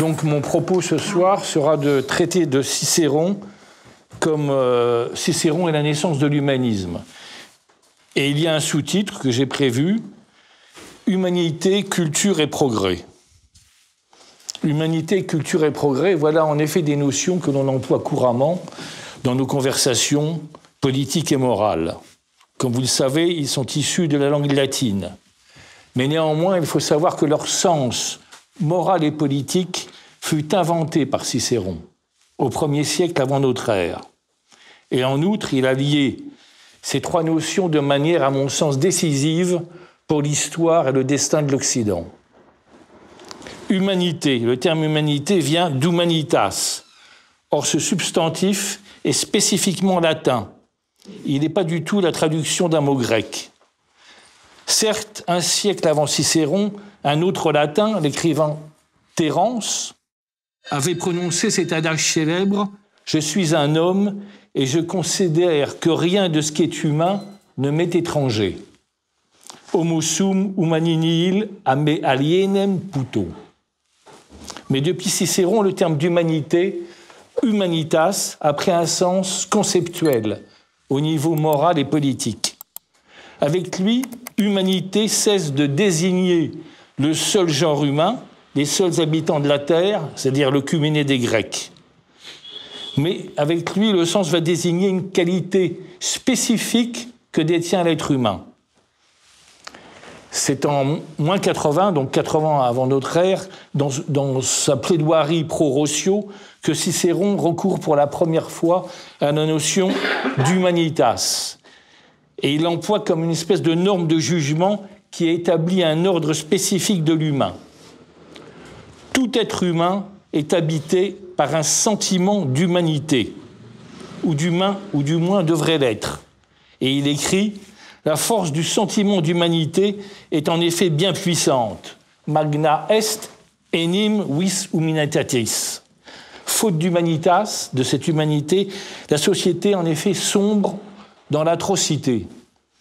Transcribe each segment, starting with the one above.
Donc mon propos ce soir sera de traiter de Cicéron comme Cicéron et la naissance de l'humanisme. Et il y a un sous-titre que j'ai prévu, Humanité, culture et progrès. Humanité, culture et progrès, voilà en effet des notions que l'on emploie couramment dans nos conversations politiques et morales. Comme vous le savez, ils sont issus de la langue latine. Mais néanmoins, il faut savoir que leur sens moral et politique fut inventé par Cicéron au 1er siècle avant notre ère. Et en outre, il a lié ces trois notions de manière, à mon sens, décisive pour l'histoire et le destin de l'Occident. Humanité, le terme humanité vient d'humanitas. Or, ce substantif est spécifiquement latin. Il n'est pas du tout la traduction d'un mot grec. Certes, un siècle avant Cicéron, un autre latin, l'écrivain Terence, avait prononcé cet adage célèbre « Je suis un homme et je considère que rien de ce qui est humain ne m'est étranger. Homo sum humani nihil a me alienem puto ». Mais depuis Cicéron, le terme d'humanité, humanitas, a pris un sens conceptuel au niveau moral et politique. Avec lui, humanité cesse de désigner le seul genre humain, les seuls habitants de la Terre, c'est-à-dire l'œcuméné des Grecs. Mais avec lui, le sens va désigner une qualité spécifique que détient l'être humain. C'est en moins 80, donc 80 ans avant notre ère, dans sa plaidoirie pro-Rossio, que Cicéron recourt pour la première fois à la notion d'humanitas. Et il l'emploie comme une espèce de norme de jugement qui établit un ordre spécifique de l'humain. Tout être humain est habité par un sentiment d'humanité, ou du moins devrait l'être. Et il écrit « La force du sentiment d'humanité est en effet bien puissante. Magna est enim vis humanitatis ». Faute d'humanitas, de cette humanité, la société en effet sombre dans l'atrocité.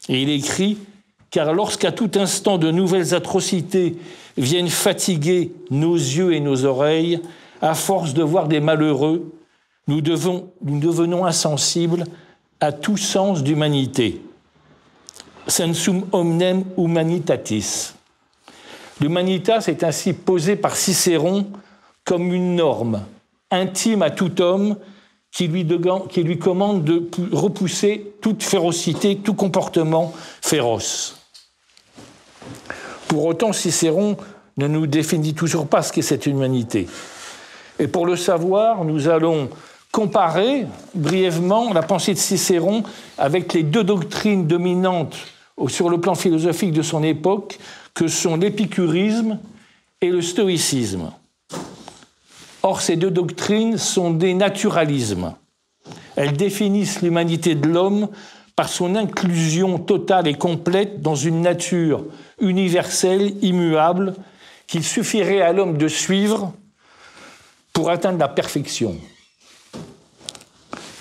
Et il écrit « Car lorsqu'à tout instant de nouvelles atrocités viennent fatiguer nos yeux et nos oreilles, à force de voir des malheureux, nous devenons insensibles à tout sens d'humanité. Sensum omnem humanitatis. L'humanitas est ainsi posé par Cicéron comme une norme intime à tout homme qui lui commande de repousser toute férocité, tout comportement féroce. Pour autant, Cicéron ne nous définit toujours pas ce qu'est cette humanité. Et pour le savoir, nous allons comparer brièvement la pensée de Cicéron avec les deux doctrines dominantes sur le plan philosophique de son époque, que sont l'épicurisme et le stoïcisme. Or, ces deux doctrines sont des naturalismes. Elles définissent l'humanité de l'homme par son inclusion totale et complète dans une nature universelle, immuable, qu'il suffirait à l'homme de suivre pour atteindre la perfection.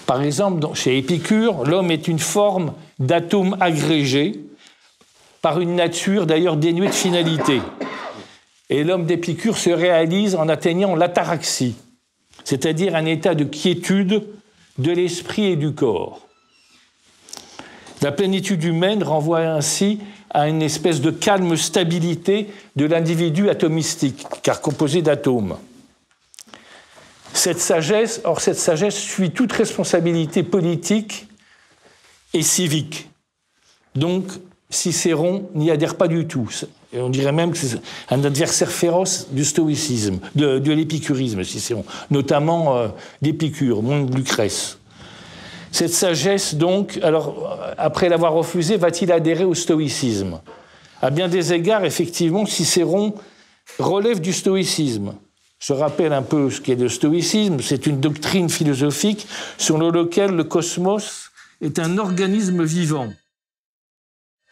Par exemple, chez Épicure, l'homme est une forme d'atome agrégé par une nature d'ailleurs dénuée de finalité. Et l'homme d'Épicure se réalise en atteignant l'ataraxie, c'est-à-dire un état de quiétude de l'esprit et du corps. La plénitude humaine renvoie ainsi à une espèce de calme stabilité de l'individu atomistique, car composé d'atomes. Cette sagesse suit toute responsabilité politique et civique. Donc, Cicéron n'y adhère pas du tout. Et on dirait même que c'est un adversaire féroce du stoïcisme, de l'épicurisme, Cicéron, notamment d'Épicure, moins de Lucrèce. Cette sagesse, donc, alors, après l'avoir refusée, va-t-il adhérer au stoïcisme? À bien des égards, effectivement, Cicéron relève du stoïcisme. Je rappelle un peu ce qu'est le stoïcisme. C'est une doctrine philosophique selon laquelle le cosmos est un organisme vivant,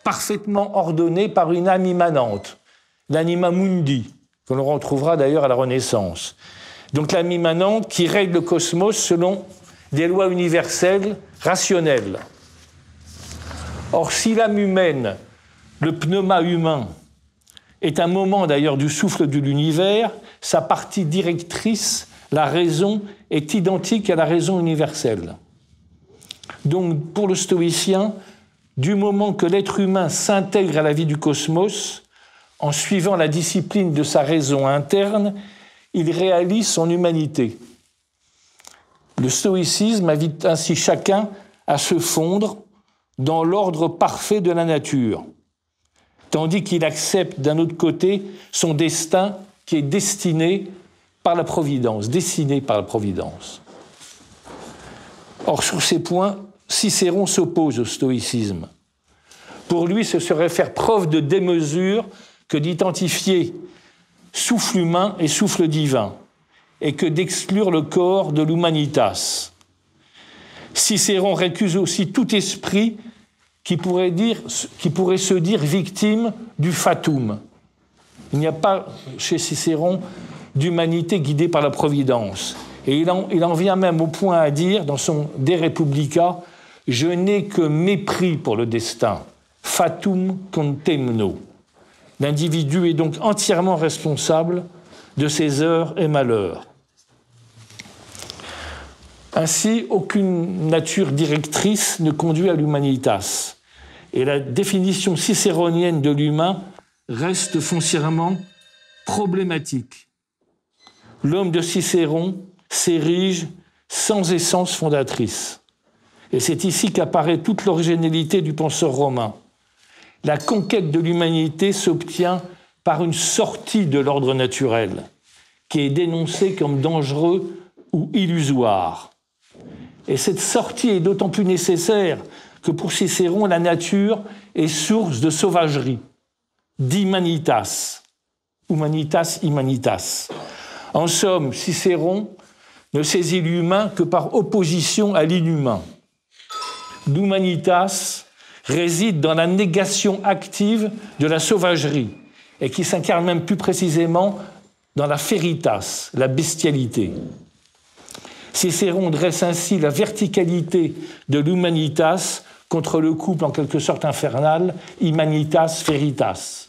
parfaitement ordonné par une âme immanente, l'anima mundi, que l'on retrouvera d'ailleurs à la Renaissance. Donc l'âme immanente qui règle le cosmos selon des lois universelles, rationnelles. Or, si l'âme humaine, le pneuma humain, est un moment d'ailleurs du souffle de l'univers, sa partie directrice, la raison, est identique à la raison universelle. Donc pour le stoïcien, du moment que l'être humain s'intègre à la vie du cosmos, en suivant la discipline de sa raison interne, il réalise son humanité. Le stoïcisme invite ainsi chacun à se fondre dans l'ordre parfait de la nature, tandis qu'il accepte d'un autre côté son destin qui est destiné par la Providence, dessiné par la Providence. Or, sur ces points, Cicéron s'oppose au stoïcisme. Pour lui, ce serait faire preuve de démesure que d'identifier souffle humain et souffle divin, et que d'exclure le corps de l'humanitas. Cicéron récuse aussi tout esprit qui pourrait se dire victime du fatum. Il n'y a pas chez Cicéron d'humanité guidée par la Providence. Et il en vient même au point à dire, dans son De Republica, « Je n'ai que mépris pour le destin, fatum contemno ». L'individu est donc entièrement responsable de ses heures et malheurs. Ainsi, aucune nature directrice ne conduit à l'humanitas. Et la définition cicéronienne de l'humain reste foncièrement problématique. L'homme de Cicéron s'érige sans essence fondatrice. Et c'est ici qu'apparaît toute l'originalité du penseur romain. La conquête de l'humanité s'obtient par une sortie de l'ordre naturel, qui est dénoncé comme dangereux ou illusoire. Et cette sortie est d'autant plus nécessaire que pour Cicéron, la nature est source de sauvagerie, d'humanitas, humanitas, humanitas. En somme, Cicéron ne saisit l'humain que par opposition à l'inhumain. L'humanitas réside dans la négation active de la sauvagerie et qui s'incarne même plus précisément dans la feritas, la bestialité. Cicéron dresse ainsi la verticalité de l'humanitas contre le couple en quelque sorte infernal, humanitas-feritas.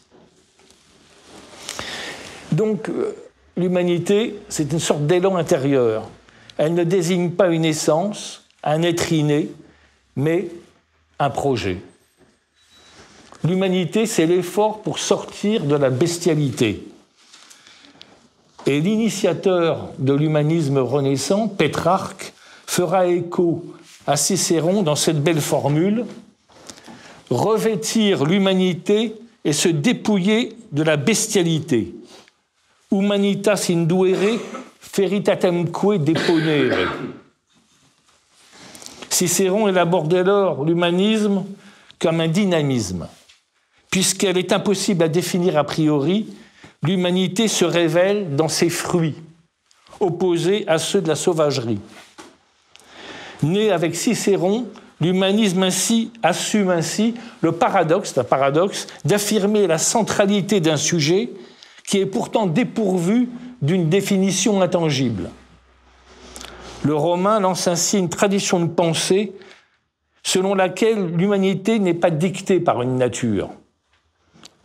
Donc, l'humanité, c'est une sorte d'élan intérieur. Elle ne désigne pas une essence, un être inné, mais un projet. L'humanité, c'est l'effort pour sortir de la bestialité. Et l'initiateur de l'humanisme renaissant, Pétrarque, fera écho à Cicéron dans cette belle formule « Revêtir l'humanité et se dépouiller de la bestialité. Humanitas induere feritatemque deponere. » Cicéron élabore dès lors l'humanisme comme un dynamisme. Puisqu'elle est impossible à définir a priori, l'humanité se révèle dans ses fruits, opposés à ceux de la sauvagerie. Né avec Cicéron, l'humanisme assume ainsi le paradoxe, d'affirmer la centralité d'un sujet qui est pourtant dépourvu d'une définition intangible. Le Romain lance ainsi une tradition de pensée selon laquelle l'humanité n'est pas dictée par une nature,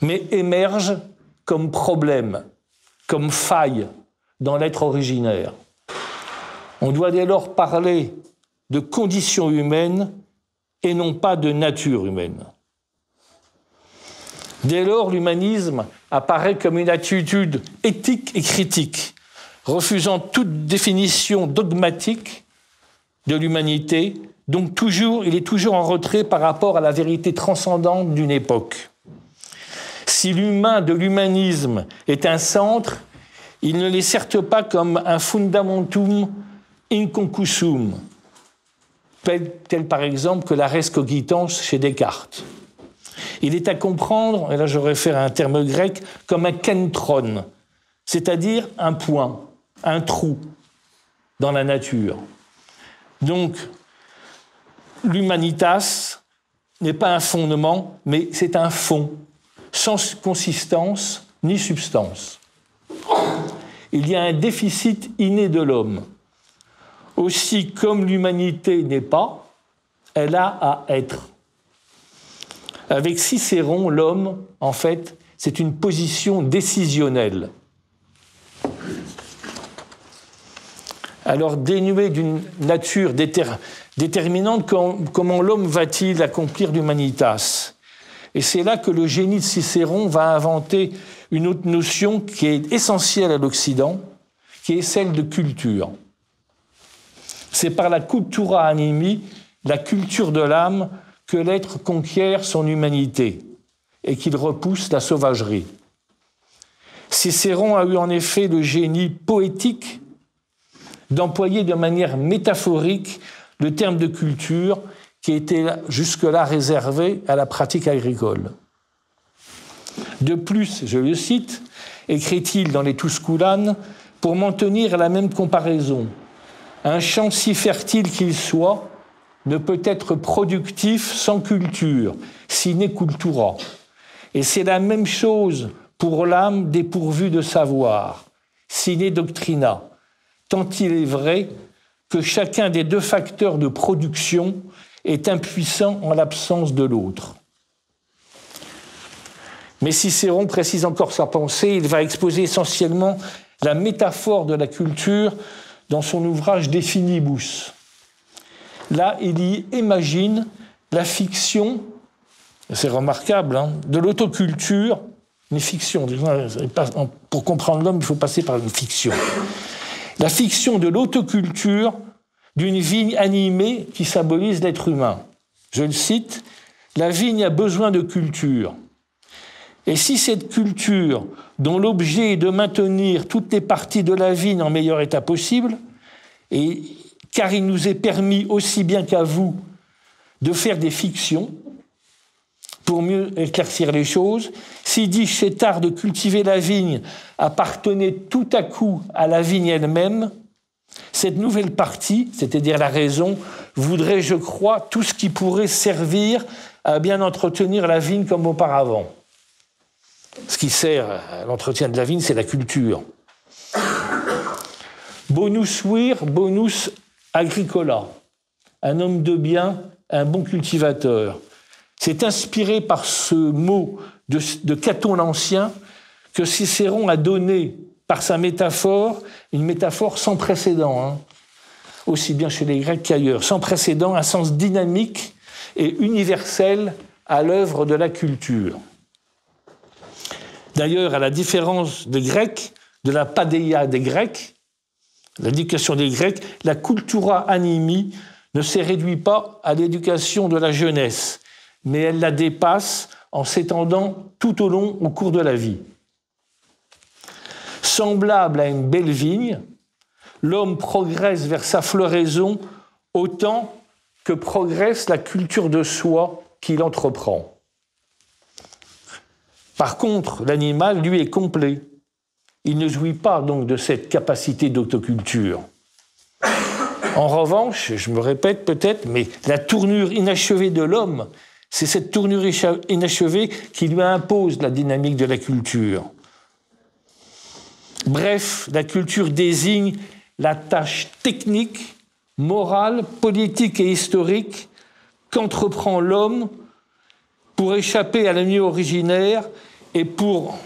mais émerge comme problème, comme faille dans l'être originaire. On doit dès lors parler de conditions humaines et non pas de nature humaine. Dès lors, l'humanisme apparaît comme une attitude éthique et critique, refusant toute définition dogmatique de l'humanité, donc il est toujours en retrait par rapport à la vérité transcendante d'une époque. Si l'humain de l'humanisme est un centre, il ne l'est certes pas comme un fundamentum inconcusum, tel par exemple que la res cogitans chez Descartes. Il est à comprendre, et là je réfère à un terme grec, comme un kentron, c'est-à-dire un point, un trou dans la nature. Donc, l'humanitas n'est pas un fondement, mais c'est un fond, sans consistance ni substance. Il y a un déficit inné de l'homme. Aussi, comme l'humanité n'est pas, elle a à être. Avec Cicéron, l'homme, en fait, c'est une position décisionnelle. Alors, dénué d'une nature déterminante, comment l'homme va-t-il accomplir l'humanitas? Et c'est là que le génie de Cicéron va inventer une autre notion qui est essentielle à l'Occident, qui est celle de culture. C'est par la cultura animi, la culture de l'âme, que l'être conquiert son humanité et qu'il repousse la sauvagerie. Cicéron a eu en effet le génie poétique d'employer de manière métaphorique le terme de culture qui était jusque-là réservé à la pratique agricole. De plus, je le cite, écrit-il dans les Tusculanes, pour maintenir la même comparaison, un champ si fertile qu'il soit ne peut être productif sans culture, sine cultura. Et c'est la même chose pour l'âme dépourvue de savoir, sine doctrina, tant il est vrai que chacun des deux facteurs de production est impuissant en l'absence de l'autre. Mais Cicéron précise encore sa pensée, il va exposer essentiellement la métaphore de la culture dans son ouvrage De Finibus. Là, il y imagine la fiction, c'est remarquable, de l'autoculture, une fiction. Pour comprendre l'homme, il faut passer par une fiction. La fiction de l'autoculture d'une vigne animée qui symbolise l'être humain. Je le cite, « La vigne a besoin de culture. Et si cette culture, dont l'objet est de maintenir toutes les parties de la vigne en meilleur état possible, et car il nous est permis aussi bien qu'à vous de faire des fictions pour mieux éclaircir les choses, si dit cet art de cultiver la vigne appartenait tout à coup à la vigne elle-même, cette nouvelle partie, c'est-à-dire la raison, voudrait, je crois, tout ce qui pourrait servir à bien entretenir la vigne comme auparavant. Ce qui sert à l'entretien de la vigne, c'est la culture. Bonus vir, bonus agricola. Un homme de bien, un bon cultivateur. C'est inspiré par ce mot de Caton l'Ancien que Cicéron a donné par sa métaphore, une métaphore sans précédent, aussi bien chez les Grecs qu'ailleurs, sans précédent, un sens dynamique et universel à l'œuvre de la culture. D'ailleurs, à la différence des Grecs, de la paideia des Grecs, l'éducation des Grecs, la cultura animi ne se réduit pas à l'éducation de la jeunesse, mais elle la dépasse en s'étendant tout au long au cours de la vie. Semblable à une belle vigne, l'homme progresse vers sa floraison autant que progresse la culture de soi qu'il entreprend. Par contre, l'animal, lui, est complet. Il ne jouit pas donc de cette capacité d'autoculture. En revanche, je me répète peut-être, mais la tournure inachevée de l'homme, c'est cette tournure inachevée qui lui impose la dynamique de la culture. Bref, la culture désigne la tâche technique, morale, politique et historique qu'entreprend l'homme pour échapper à la nuit originaire et pour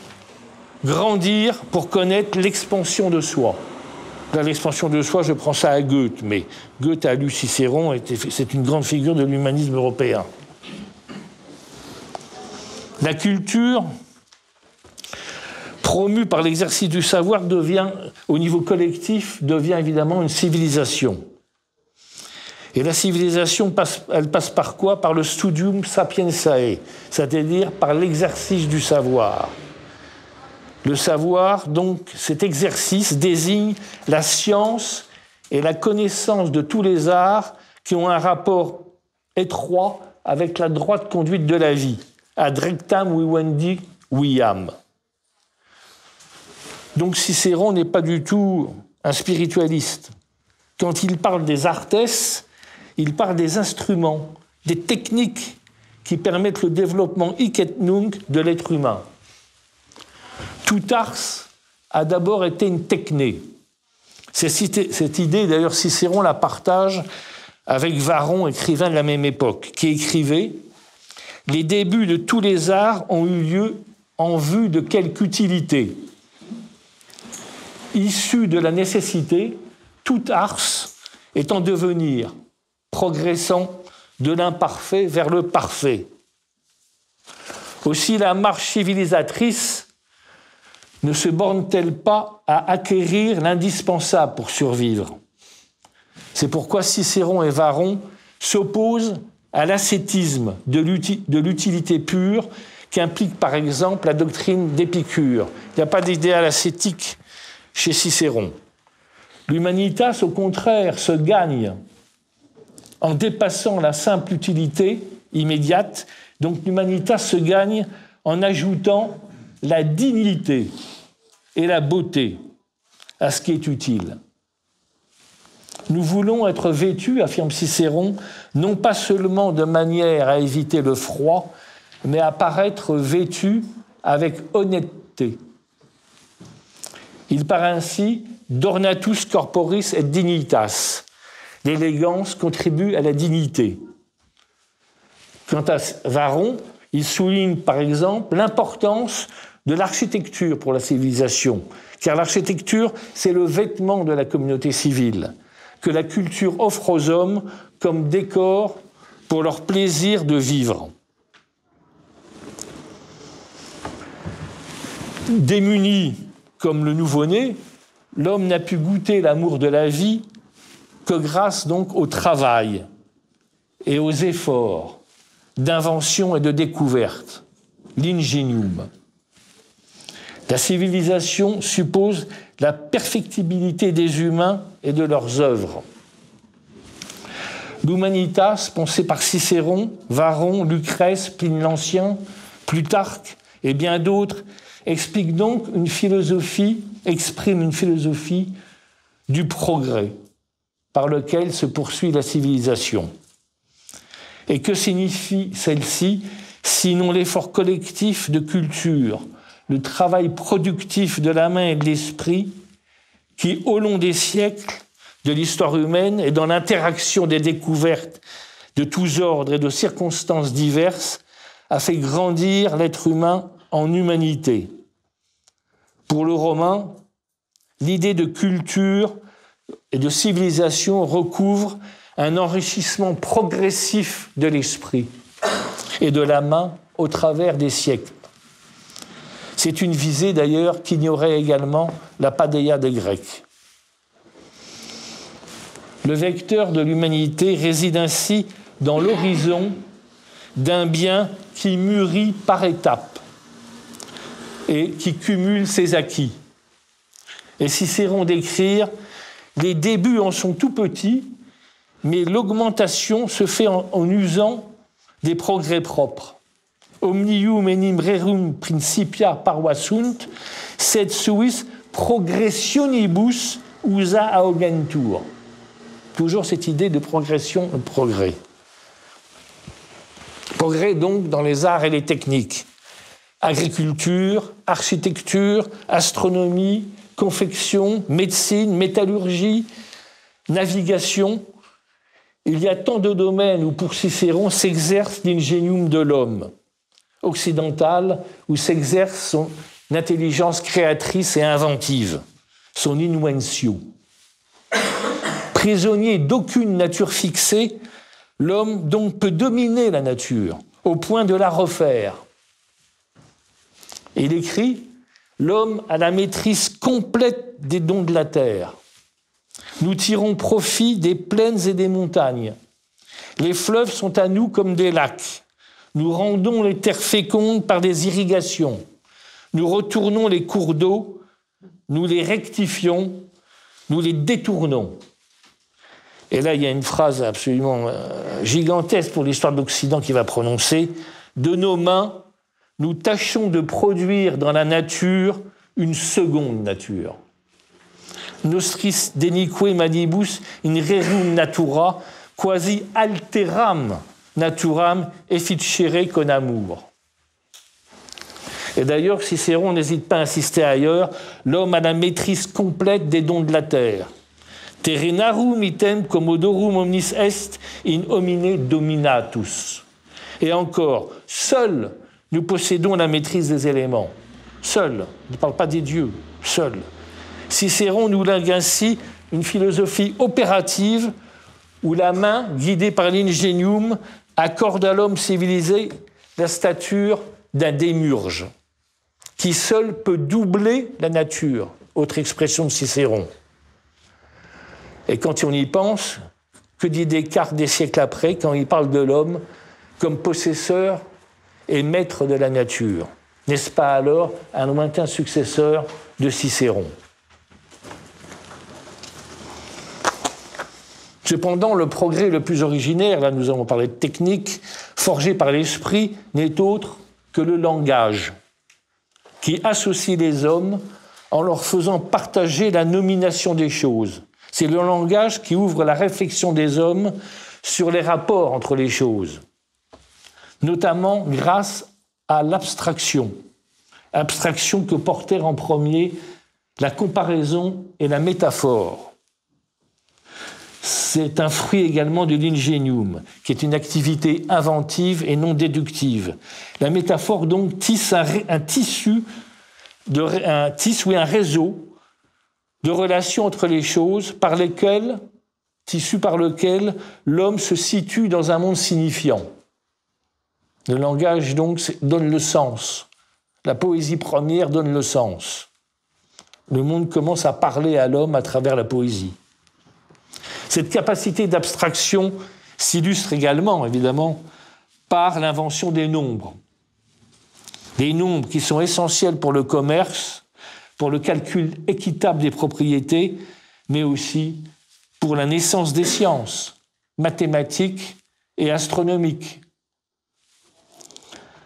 grandir, pour connaître l'expansion de soi. Dans l'expansion de soi, je prends ça à Goethe, mais Goethe a lu Cicéron, c'est une grande figure de l'humanisme européen. La culture, promue par l'exercice du savoir, au niveau collectif, devient évidemment une civilisation. Et la civilisation, elle passe par quoi? Par le studium sapientiae, c'est-à-dire par l'exercice du savoir. Le savoir, donc, cet exercice désigne la science et la connaissance de tous les arts qui ont un rapport étroit avec la droite conduite de la vie. Ad rectam vivendi viam. Donc Cicéron n'est pas du tout un spiritualiste. Quand il parle des artes, il parle des instruments, des techniques qui permettent le développement hic et nunc de l'être humain. Tout ars a d'abord été une techné. Cette idée, d'ailleurs, Cicéron la partage avec Varron, écrivain de la même époque, qui écrivait « Les débuts de tous les arts ont eu lieu en vue de quelque utilité. Issu de la nécessité, tout ars est en devenir, progressant de l'imparfait vers le parfait. Aussi la marche civilisatrice ne se borne-t-elle pas à acquérir l'indispensable pour survivre. C'est pourquoi Cicéron et Varron s'opposent à l'ascétisme de l'utilité pure qui implique par exemple la doctrine d'Épicure. Il n'y a pas d'idéal ascétique chez Cicéron. L'humanitas, au contraire, se gagne en dépassant la simple utilité immédiate. Donc l'humanitas se gagne en ajoutant la dignité et la beauté à ce qui est utile. Nous voulons être vêtus, affirme Cicéron, non pas seulement de manière à éviter le froid, mais à paraître vêtus avec honnêteté. Il parle ainsi d'ornatus corporis et dignitas. L'élégance contribue à la dignité. Quant à Varron, il souligne par exemple l'importance de l'architecture pour la civilisation, car l'architecture, c'est le vêtement de la communauté civile, que la culture offre aux hommes comme décor pour leur plaisir de vivre. Démuni comme le nouveau-né, l'homme n'a pu goûter l'amour de la vie que grâce donc au travail et aux efforts d'invention et de découverte, l'ingenium. La civilisation suppose la perfectibilité des humains et de leurs œuvres. L'humanitas, pensée par Cicéron, Varron, Lucrèce, Pline l'Ancien, Plutarque et bien d'autres, exprime une philosophie du progrès par lequel se poursuit la civilisation. Et que signifie celle-ci, sinon l'effort collectif de culture, le travail productif de la main et de l'esprit, qui, au long des siècles de l'histoire humaine et dans l'interaction des découvertes de tous ordres et de circonstances diverses, a fait grandir l'être humain en humanité. Pour le Romain, l'idée de culture et de civilisation recouvre un enrichissement progressif de l'esprit et de la main au travers des siècles. C'est une visée d'ailleurs qu'ignorait également la paideia des Grecs. Le vecteur de l'humanité réside ainsi dans l'horizon d'un bien qui mûrit par étapes et qui cumule ses acquis. Et Cicéron décrit « Les débuts en sont tout petits, mais l'augmentation se fait en usant des progrès propres. Omnium enim rerum principia parvasunt, sed suis progressionibus usa augentur ». Toujours cette idée de progression, de progrès. Progrès donc dans les arts et les techniques. Agriculture, architecture, astronomie, confection, médecine, métallurgie, navigation. Il y a tant de domaines où, pour Cicéron, s'exerce l'ingénium de l'homme occidental, où s'exerce son intelligence créatrice et inventive, son inventio. Prisonnier d'aucune nature fixée, l'homme donc peut dominer la nature au point de la refaire. Et il écrit « L'homme a la maîtrise complète des dons de la terre. Nous tirons profit des plaines et des montagnes. Les fleuves sont à nous comme des lacs. Nous rendons les terres fécondes par des irrigations. Nous retournons les cours d'eau, nous les rectifions, nous les détournons. » Et là, il y a une phrase absolument gigantesque pour l'histoire de l'Occident qu'il va prononcer. « De nos mains, nous tâchons de produire dans la nature une seconde nature. Nostris denique manibus in rerum natura, quasi alteram naturam efficere con amour. » Et d'ailleurs, Cicéron n'hésite pas à insister ailleurs, l'homme a la maîtrise complète des dons de la terre. Terrenarum item commodorum omnis est in homine dominatus. Et encore, seul nous possédons la maîtrise des éléments. Seuls, il ne parle pas des dieux, seuls. Cicéron nous lègue ainsi une philosophie opérative où la main, guidée par l'ingénium, accorde à l'homme civilisé la stature d'un démiurge, qui seul peut doubler la nature, autre expression de Cicéron. Et quand on y pense, que dit Descartes des siècles après, quand il parle de l'homme comme possesseur et maître de la nature? N'est-ce pas alors un lointain successeur de Cicéron? Cependant, le progrès le plus originaire, là nous avons parlé de technique, forgé par l'esprit, n'est autre que le langage, qui associe les hommes en leur faisant partager la nomination des choses. C'est le langage qui ouvre la réflexion des hommes sur les rapports entre les choses, notamment grâce à l'abstraction, abstraction que portèrent en premier la comparaison et la métaphore. C'est un fruit également de l'ingénium, qui est une activité inventive et non déductive. La métaphore donc tisse un tissu ou un réseau de relations entre les choses tissu par lequel l'homme se situe dans un monde signifiant. Le langage donc donne le sens. La poésie première donne le sens. Le monde commence à parler à l'homme à travers la poésie. Cette capacité d'abstraction s'illustre également, évidemment, par l'invention des nombres. Des nombres qui sont essentiels pour le commerce, pour le calcul équitable des propriétés, mais aussi pour la naissance des sciences mathématiques et astronomiques.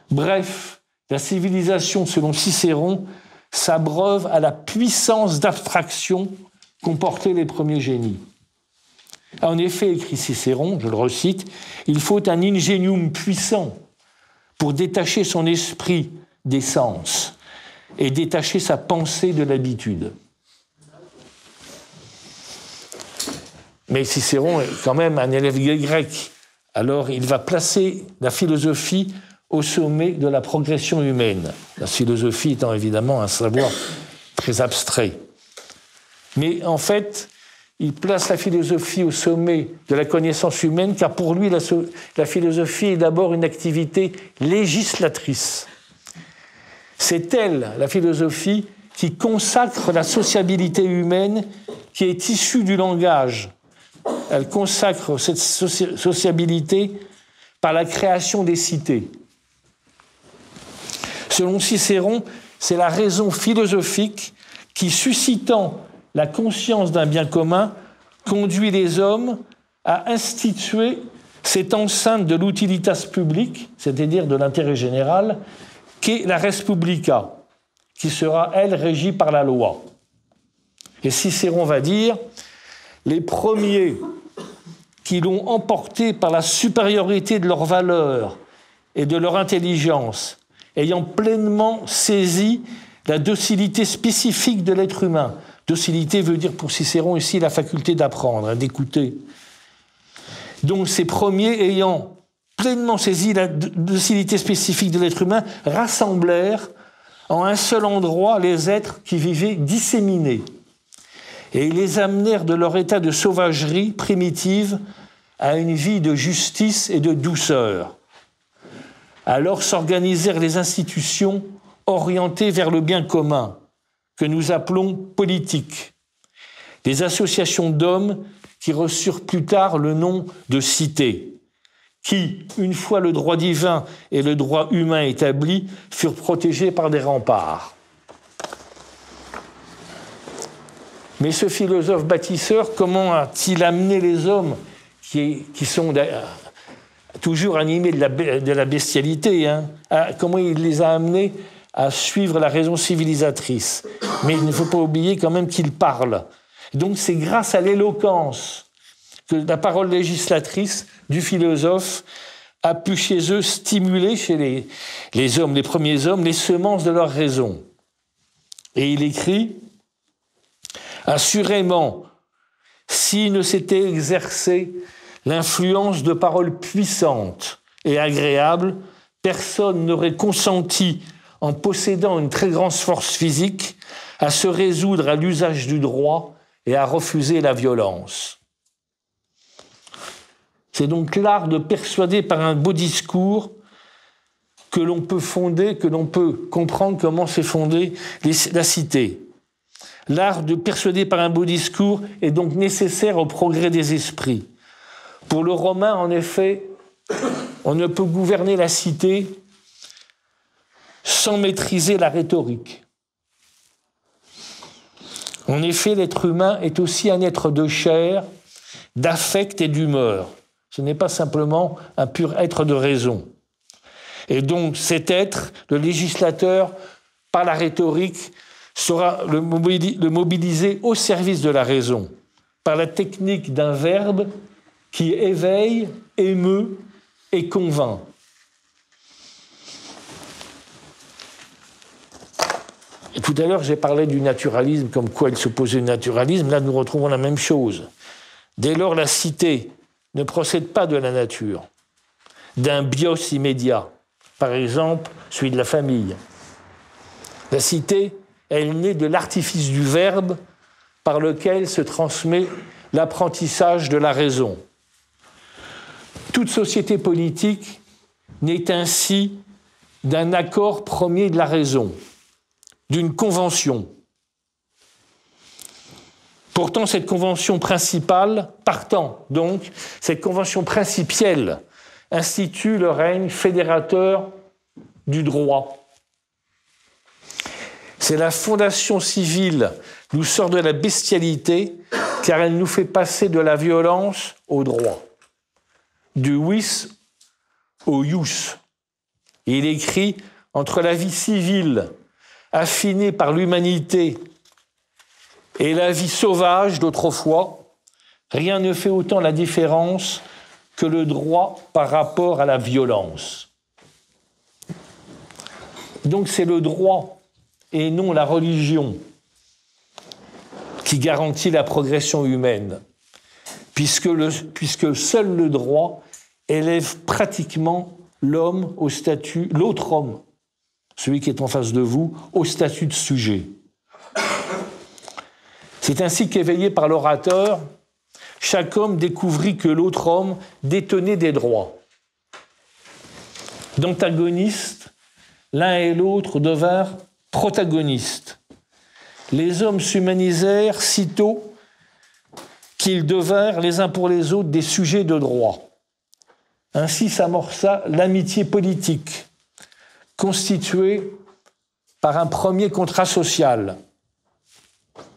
Bref, la civilisation, selon Cicéron, s'abreuve à la puissance d'abstraction qu'ont portée les premiers génies. En effet, écrit Cicéron, je le recite, il faut un ingénium puissant pour détacher son esprit des sens et détacher sa pensée de l'habitude. Mais Cicéron est quand même un élève grec, alors il va placer la philosophie au sommet de la progression humaine. La philosophie étant évidemment un savoir très abstrait. Mais en fait, il place la philosophie au sommet de la connaissance humaine, car pour lui, la philosophie est d'abord une activité législatrice. C'est elle, la philosophie, qui consacre la sociabilité humaine qui est issue du langage. Elle consacre cette sociabilité par la création des cités. Selon Cicéron, c'est la raison philosophique qui, suscitant la conscience d'un bien commun, conduit les hommes à instituer cette enceinte de l'utilitas publique, c'est-à-dire de l'intérêt général, qu'est la res publica, qui sera, elle, régie par la loi. Et Cicéron va dire, les premiers qui l'ont emporté par la supériorité de leur valeur et de leur intelligence, ayant pleinement saisi la docilité spécifique de l'être humain. Docilité veut dire pour Cicéron ici la faculté d'apprendre, d'écouter. Donc ces premiers ayant pleinement saisi la docilité spécifique de l'être humain rassemblèrent en un seul endroit les êtres qui vivaient disséminés et les amenèrent de leur état de sauvagerie primitive à une vie de justice et de douceur. Alors s'organisèrent les institutions orientées vers le bien commun, que nous appelons politique, des associations d'hommes qui reçurent plus tard le nom de cités, qui, une fois le droit divin et le droit humain établis, furent protégés par des remparts. Mais ce philosophe bâtisseur, comment a-t-il amené les hommes qui sont toujours animés de la bestialité, comment il les a amenés à suivre la raison civilisatrice? Mais il ne faut pas oublier quand même qu'il parle. Donc c'est grâce à l'éloquence que la parole législatrice du philosophe a pu chez eux stimuler, chez les hommes, les premiers hommes, les semences de leur raison. Et il écrit « Assurément, s'il ne s'était exercé l'influence de paroles puissantes et agréables, personne n'aurait consenti, en possédant une très grande force physique, à se résoudre à l'usage du droit et à refuser la violence. C'est donc l'art de persuader par un beau discours que l'on peut fonder, que l'on peut comprendre comment s'est fondée la cité. L'art de persuader par un beau discours est donc nécessaire au progrès des esprits. Pour le Romain, en effet, on ne peut gouverner la cité sans maîtriser la rhétorique. En effet, l'être humain est aussi un être de chair, d'affect et d'humeur. Ce n'est pas simplement un pur être de raison. Et donc cet être, le législateur, par la rhétorique, saura le mobiliser au service de la raison, par la technique d'un verbe qui éveille, émeut et convainc. Et tout à l'heure, j'ai parlé du naturalisme, comme quoi il s'opposait au naturalisme. Là, nous retrouvons la même chose. Dès lors, la cité ne procède pas de la nature, d'un bios immédiat, par exemple celui de la famille. La cité, elle naît de l'artifice du verbe par lequel se transmet l'apprentissage de la raison. Toute société politique naît ainsi d'un accord premier de la raison, d'une convention. Pourtant, cette convention principale, partant donc, cette convention principielle institue le règne fédérateur du droit. C'est la fondation civile nous sort de la bestialité car elle nous fait passer de la violence au droit, du vis au ius. Et il écrit « Entre la vie civile affinée par l'humanité et la vie sauvage d'autrefois, rien ne fait autant la différence que le droit par rapport à la violence. » Donc c'est le droit et non la religion qui garantit la progression humaine, puisque seul le droit élève pratiquement l'homme au statut, l'autre homme, celui qui est en face de vous, au statut de sujet. C'est ainsi qu'éveillé par l'orateur, chaque homme découvrit que l'autre homme détenait des droits. D'antagonistes, l'un et l'autre devinrent protagonistes. Les hommes s'humanisèrent sitôt qu'ils devinrent les uns pour les autres des sujets de droit. Ainsi s'amorça l'amitié politique, constituée par un premier contrat social.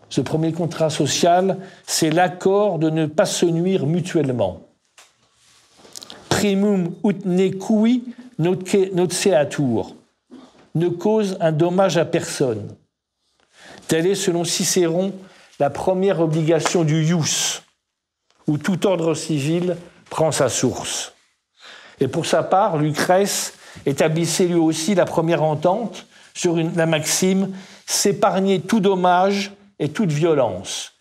Ce premier contrat social, c'est l'accord de ne pas se nuire mutuellement. Primum ut nequi noceatur, ne cause un dommage à personne. Telle est, selon Cicéron, la première obligation du ius, où tout ordre civil prend sa source. Et pour sa part, Lucrèce établissait lui aussi la première entente sur la maxime « s'épargner tout dommage et toute violence.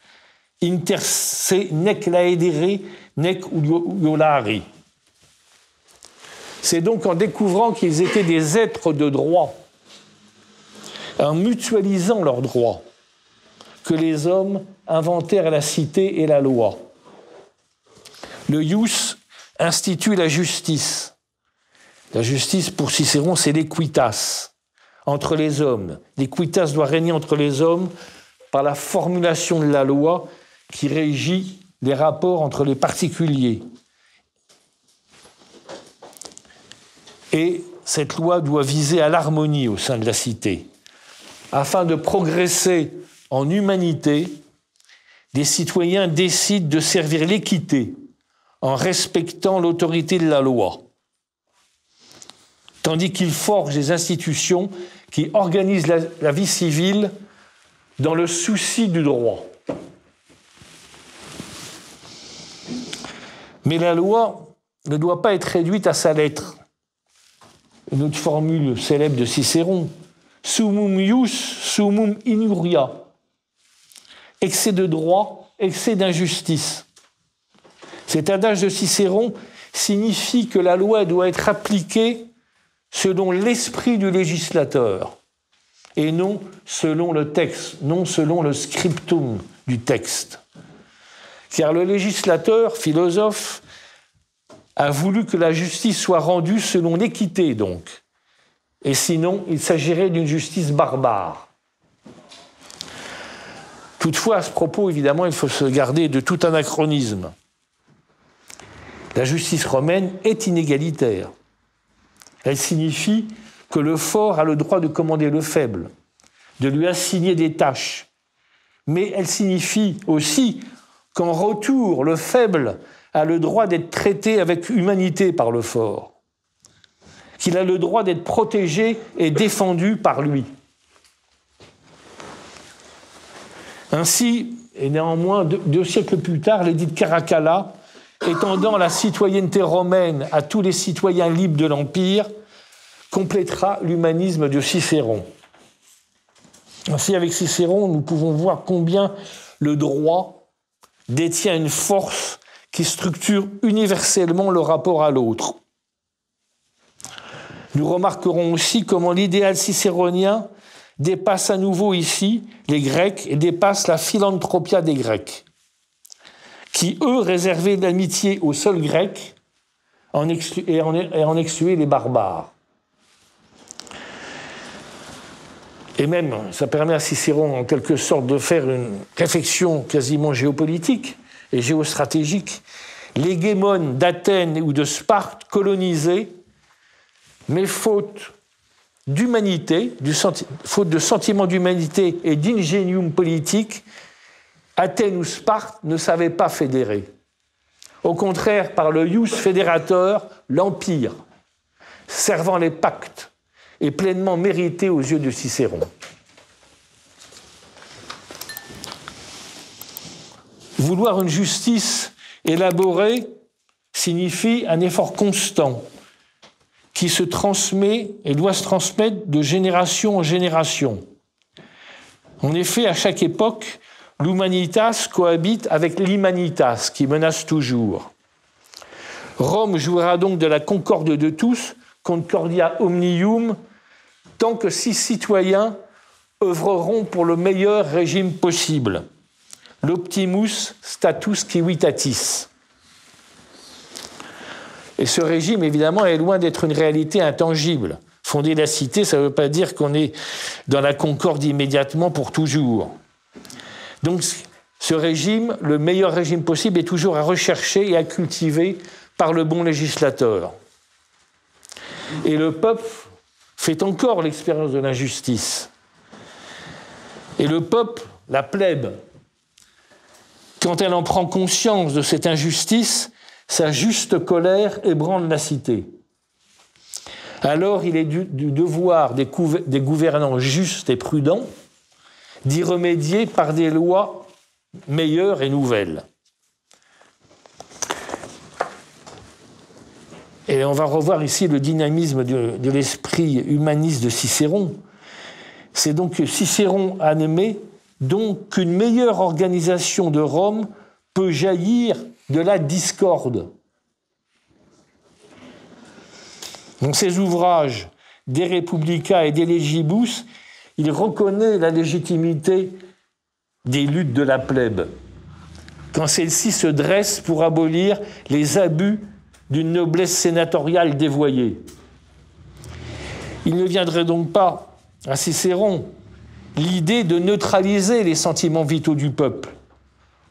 Inter se nec laedere, nec uiolari. » C'est donc en découvrant qu'ils étaient des êtres de droit, en mutualisant leurs droits, que les hommes inventèrent la cité et la loi. Le ius institue la justice. La justice, pour Cicéron, c'est l'équitas entre les hommes. L'équitas doit régner entre les hommes par la formulation de la loi qui régit les rapports entre les particuliers. Et cette loi doit viser à l'harmonie au sein de la cité. Afin de progresser en humanité, les citoyens décident de servir l'équité en respectant l'autorité de la loi, tandis qu'ils forgent des institutions qui organisent la vie civile dans le souci du droit. Mais la loi ne doit pas être réduite à sa lettre. Une autre formule célèbre de Cicéron, summum ius, summum inuria. Excès de droit, excès d'injustice. Cet adage de Cicéron signifie que la loi doit être appliquée selon l'esprit du législateur, et non selon le texte, non selon le scriptum du texte. Car le législateur, philosophe, a voulu que la justice soit rendue selon l'équité, donc. Et sinon, il s'agirait d'une justice barbare. Toutefois, à ce propos, évidemment, il faut se garder de tout anachronisme. La justice romaine est inégalitaire. Elle signifie que le fort a le droit de commander le faible, de lui assigner des tâches. Mais elle signifie aussi qu'en retour, le faible a le droit d'être traité avec humanité par le fort, qu'il a le droit d'être protégé et défendu par lui. Ainsi, et néanmoins, 2 siècles plus tard, l'édit de Caracalla, étendant la citoyenneté romaine à tous les citoyens libres de l'Empire, complétera l'humanisme de Cicéron. Ainsi, avec Cicéron, nous pouvons voir combien le droit détient une force qui structure universellement le rapport à l'autre. Nous remarquerons aussi comment l'idéal cicéronien dépasse à nouveau ici les Grecs et dépasse la philanthropia des Grecs, qui, eux, réservaient l'amitié aux seuls Grecs et en excluaient les barbares. Et même, ça permet à Cicéron, en quelque sorte, de faire une réflexion quasiment géopolitique et géostratégique. L'hégémone d'Athènes ou de Sparte colonisée, mais faute d'humanité, faute de sentiment d'humanité et d'ingénium politique, Athènes ou Sparte ne savaient pas fédérer. Au contraire, par le ius fédérateur, l'empire, servant les pactes, est pleinement mérité aux yeux de Cicéron. Vouloir une justice élaborée signifie un effort constant qui se transmet et doit se transmettre de génération en génération. En effet, à chaque époque, l'humanitas cohabite avec l'imanitas qui menace toujours. Rome jouera donc de la concorde de tous, concordia omnium, tant que 6 citoyens œuvreront pour le meilleur régime possible. L'optimus status civitatis. Et ce régime, évidemment, est loin d'être une réalité intangible. Fonder la cité, ça ne veut pas dire qu'on est dans la concorde immédiatement pour toujours. Donc, ce régime, le meilleur régime possible, est toujours à rechercher et à cultiver par le bon législateur. Et le peuple fait encore l'expérience de l'injustice. Et le peuple, la plèbe, quand elle en prend conscience de cette injustice, sa juste colère ébranle la cité. Alors il est du devoir des gouvernants justes et prudents d'y remédier par des lois meilleures et nouvelles. Et on va revoir ici le dynamisme de l'esprit humaniste de Cicéron. C'est donc que Cicéron admet donc qu'une meilleure organisation de Rome peut jaillir de la discorde. Dans ses ouvrages De Republica et De Legibus, il reconnaît la légitimité des luttes de la plèbe, quand celle-ci se dresse pour abolir les abus d'une noblesse sénatoriale dévoyée. Il ne viendrait donc pas à Cicéron l'idée de neutraliser les sentiments vitaux du peuple,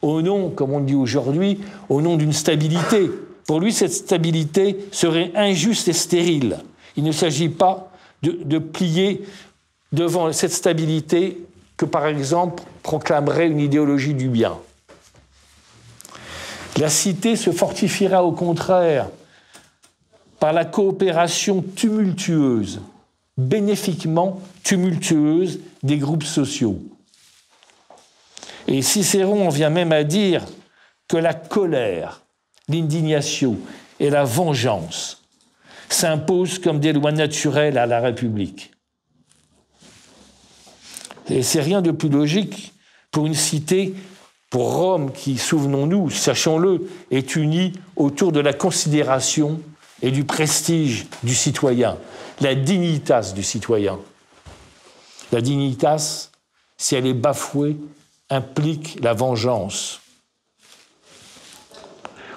au nom, comme on dit aujourd'hui, au nom d'une stabilité. Pour lui, cette stabilité serait injuste et stérile. Il ne s'agit pas de plier devant cette stabilité que, par exemple, proclamerait une idéologie du bien. La cité se fortifiera au contraire par la coopération tumultueuse, bénéfiquement tumultueuse des groupes sociaux. Et Cicéron en vient même à dire que la colère, l'indignation et la vengeance s'imposent comme des lois naturelles à la République. Et c'est rien de plus logique pour une cité, pour Rome, qui, souvenons-nous, sachons-le, est unie autour de la considération et du prestige du citoyen. la dignitas du citoyen. La dignitas, si elle est bafouée, implique la vengeance.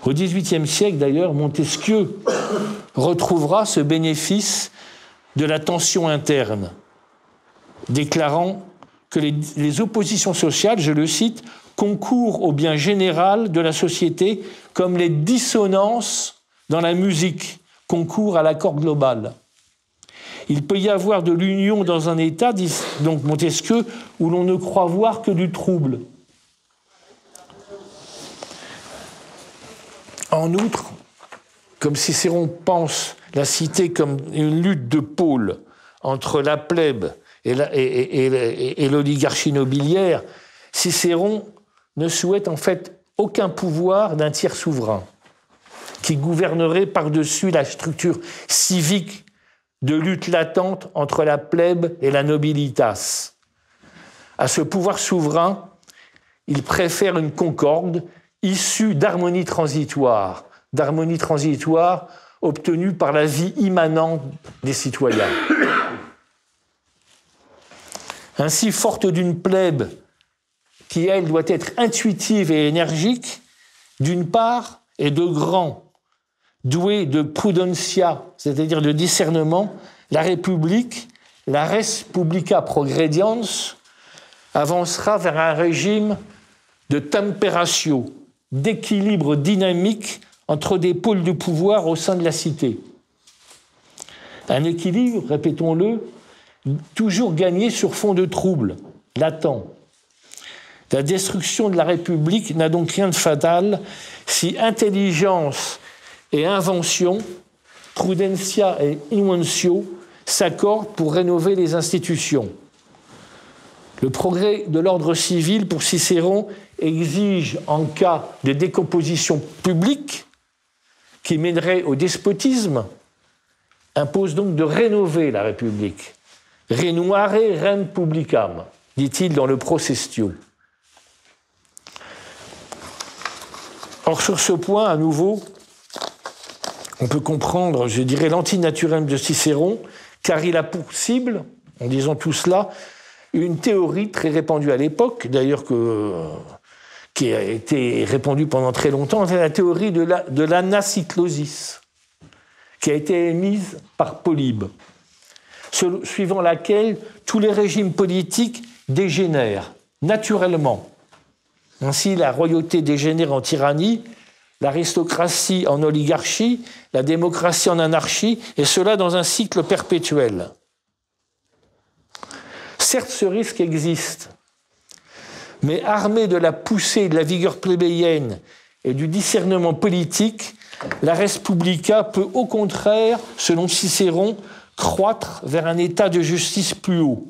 Au XVIIIe siècle, d'ailleurs, Montesquieu retrouvera ce bénéfice de la tension interne, déclarant que les oppositions sociales, je le cite, concourent au bien général de la société comme les dissonances dans la musique concourent à l'accord global. Il peut y avoir de l'union dans un État, dit donc Montesquieu, où l'on ne croit voir que du trouble. En outre, comme Cicéron pense la cité comme une lutte de pôles entre la plèbe et l'oligarchie nobiliaire, Cicéron ne souhaite en fait aucun pouvoir d'un tiers souverain qui gouvernerait par-dessus la structure civique de lutte latente entre la plèbe et la nobilitas. À ce pouvoir souverain, il préfère une concorde issue d'harmonie transitoire obtenue par la vie immanente des citoyens. Ainsi, forte d'une plèbe qui, elle, doit être intuitive et énergique, d'une part, et de grands, doués de prudentia, c'est-à-dire de discernement, la République, la res publica progrediens, avancera vers un régime de temperatio, d'équilibre dynamique entre des pôles de pouvoir au sein de la cité. Un équilibre, répétons-le, toujours gagné sur fond de trouble, latent. La destruction de la République n'a donc rien de fatal si intelligence et invention, prudentia et inventio, s'accordent pour rénover les institutions. Le progrès de l'ordre civil, pour Cicéron, exige, en cas de décomposition publique qui mènerait au despotisme, impose donc de rénover la République. Renuare rem publicam, dit-il dans le Procestio. Or, sur ce point, à nouveau, on peut comprendre, je dirais, l'antinaturel de Cicéron, car il a pour cible, en disant tout cela, une théorie très répandue à l'époque, d'ailleurs qui a été répandue pendant très longtemps, c'est la théorie de l'anacyclosis, qui a été émise par Polybe, suivant laquelle tous les régimes politiques dégénèrent naturellement. Ainsi, la royauté dégénère en tyrannie, l'aristocratie en oligarchie, la démocratie en anarchie, et cela dans un cycle perpétuel. Certes, ce risque existe, mais armé de la poussée de la vigueur plébéienne et du discernement politique, la res publica peut au contraire, selon Cicéron, croître vers un état de justice plus haut.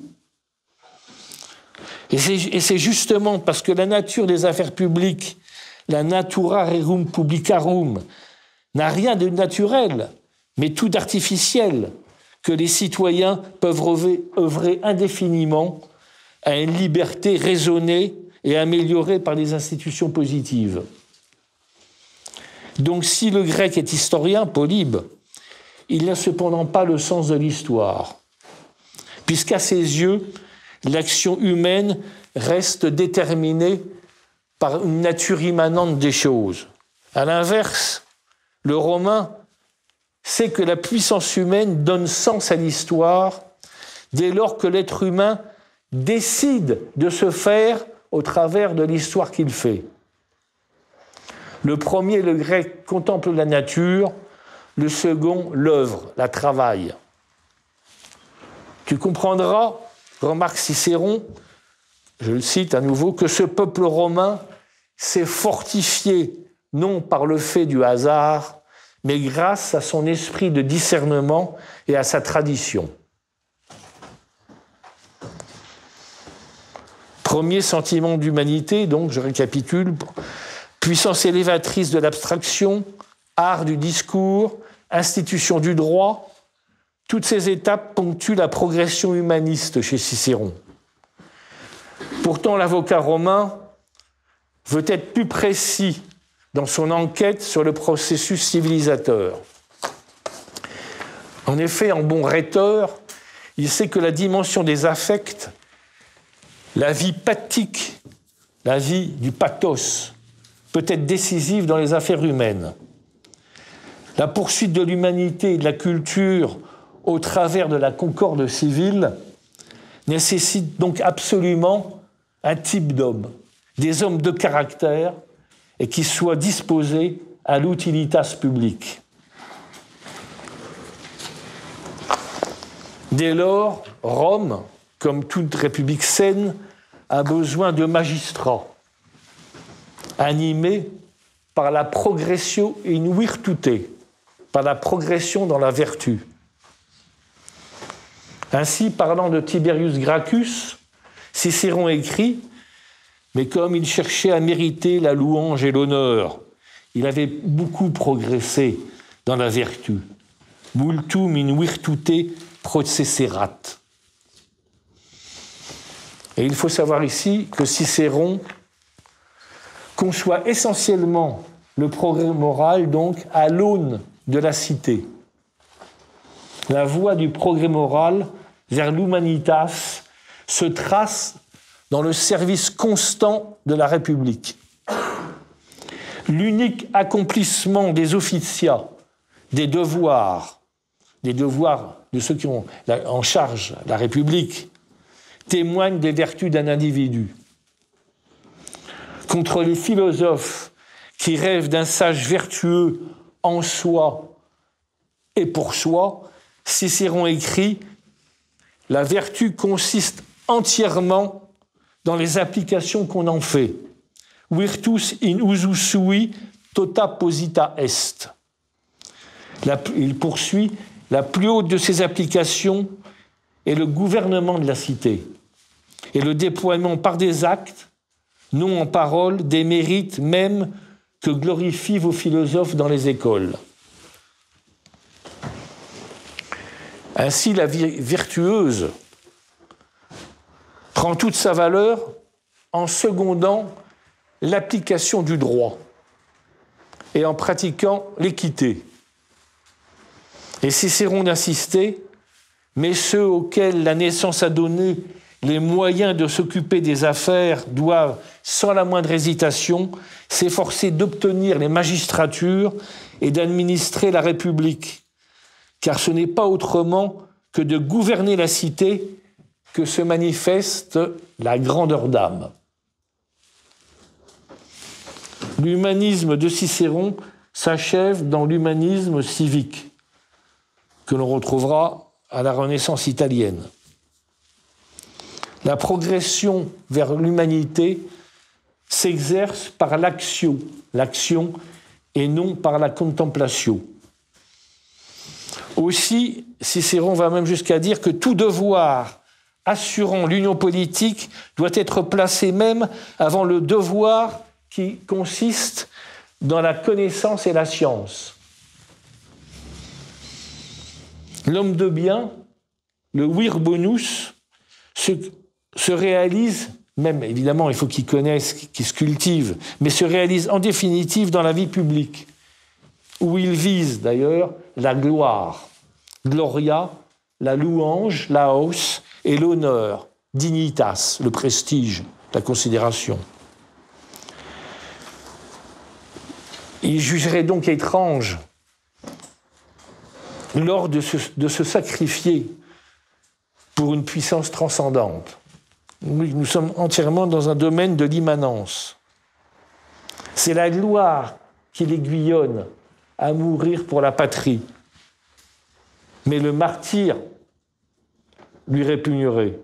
Et c'est justement parce que la nature des affaires publiques, la natura rerum publicarum, n'a rien de naturel, mais tout d'artificiel, que les citoyens peuvent œuvrer indéfiniment à une liberté raisonnée et améliorée par les institutions positives. Donc si le grec est historien, Polybe, il n'a cependant pas le sens de l'histoire, puisqu'à ses yeux, l'action humaine reste déterminée par une nature immanente des choses. À l'inverse, le Romain sait que la puissance humaine donne sens à l'histoire dès lors que l'être humain décide de se faire au travers de l'histoire qu'il fait. Le premier, le grec, contemple la nature, le second, l'œuvre, la travaille. Tu comprendras, remarque Cicéron, je le cite à nouveau, que ce peuple romain s'est fortifié non par le fait du hasard, mais grâce à son esprit de discernement et à sa tradition. Premier sentiment d'humanité, donc, je récapitule, puissance élévatrice de l'abstraction, art du discours, institution du droit, toutes ces étapes ponctuent la progression humaniste chez Cicéron. Pourtant, l'avocat romain veut être plus précis dans son enquête sur le processus civilisateur. En effet, en bon rhéteur, il sait que la dimension des affects, la vie pathique, la vie du pathos, peut être décisive dans les affaires humaines. La poursuite de l'humanité et de la culture au travers de la concorde civile nécessite donc absolument un type d'homme, des hommes de caractère et qui soient disposés à l'utilitas publique. Dès lors, Rome, comme toute république saine, a besoin de magistrats, animés par la progressio in virtute, par la progression dans la vertu. Ainsi, parlant de Tiberius Gracchus, Cicéron écrit « Mais comme il cherchait à mériter la louange et l'honneur, il avait beaucoup progressé dans la vertu. Multum in virtute processerat. » Et il faut savoir ici que Cicéron conçoit essentiellement le progrès moral donc à l'aune de la cité. La voie du progrès moral vers l'humanitas se trace dans le service constant de la République. L'unique accomplissement des officiats, des devoirs de ceux qui ont en charge la République, témoigne des vertus d'un individu. Contre les philosophes qui rêvent d'un sage vertueux en soi et pour soi, Cicéron écrit « La vertu consiste entièrement dans les applications qu'on en fait. Virtus in usu sui tota posita est. » Il poursuit « La plus haute de ces applications est le gouvernement de la cité et le déploiement par des actes, non en paroles, des mérites même que glorifient vos philosophes dans les écoles. » Ainsi, la vie vertueuse prend toute sa valeur en secondant l'application du droit et en pratiquant l'équité. Et Cicéron insistait, mais ceux auxquels la naissance a donné les moyens de s'occuper des affaires doivent, sans la moindre hésitation, s'efforcer d'obtenir les magistratures et d'administrer la République, car ce n'est pas autrement que de gouverner la cité que se manifeste la grandeur d'âme. L'humanisme de Cicéron s'achève dans l'humanisme civique, que l'on retrouvera à la Renaissance italienne. La progression vers l'humanité s'exerce par l'action et non par la contemplation. Aussi, Cicéron va même jusqu'à dire que tout devoir assurant l'union politique doit être placé même avant le devoir qui consiste dans la connaissance et la science. L'homme de bien, le vir bonus, se réalise, même évidemment il faut qu'il connaisse, qu'il se cultive, mais se réalise en définitive dans la vie publique, où il vise d'ailleurs la gloire, gloria, la louange, laos, et l'honneur, dignitas, le prestige, la considération. Il jugerait donc étrange, lors de se sacrifier pour une puissance transcendante. Nous sommes entièrement dans un domaine de l'immanence. C'est la gloire qui l'aiguillonne à mourir pour la patrie. Mais le martyre lui répugnerait.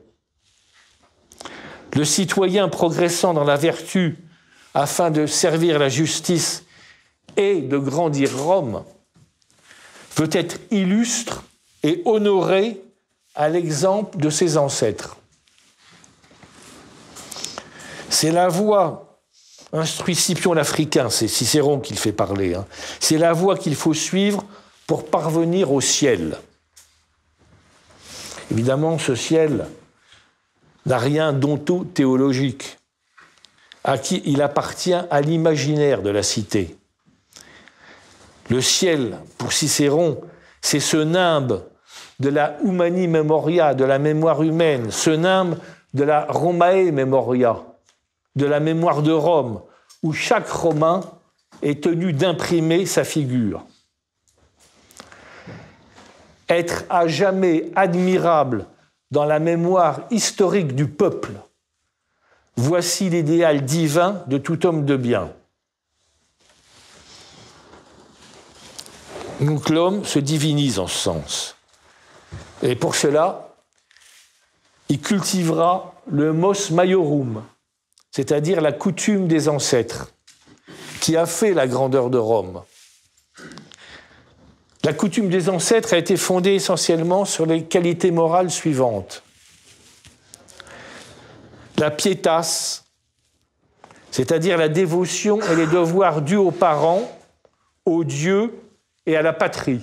Le citoyen progressant dans la vertu afin de servir la justice et de grandir Rome veut être illustre et honoré à l'exemple de ses ancêtres. C'est la voie, instruit Scipion l'Africain, c'est Cicéron qui le fait parler, c'est la voie qu'il faut suivre pour parvenir au ciel. Évidemment, ce ciel n'a rien d'onto-théologique, à qui il appartient à l'imaginaire de la cité. Le ciel, pour Cicéron, c'est ce nimbe de la humani memoria, de la mémoire humaine, se nomme de la Romae memoria, de la mémoire de Rome, où chaque Romain est tenu d'imprimer sa figure. Être à jamais admirable dans la mémoire historique du peuple, voici l'idéal divin de tout homme de bien. Donc l'homme se divinise en ce sens. Et pour cela, il cultivera le mos maiorum, c'est-à-dire la coutume des ancêtres, qui a fait la grandeur de Rome. La coutume des ancêtres a été fondée essentiellement sur les qualités morales suivantes. La pietas, c'est-à-dire la dévotion et les devoirs dus aux parents, aux dieux et à la patrie.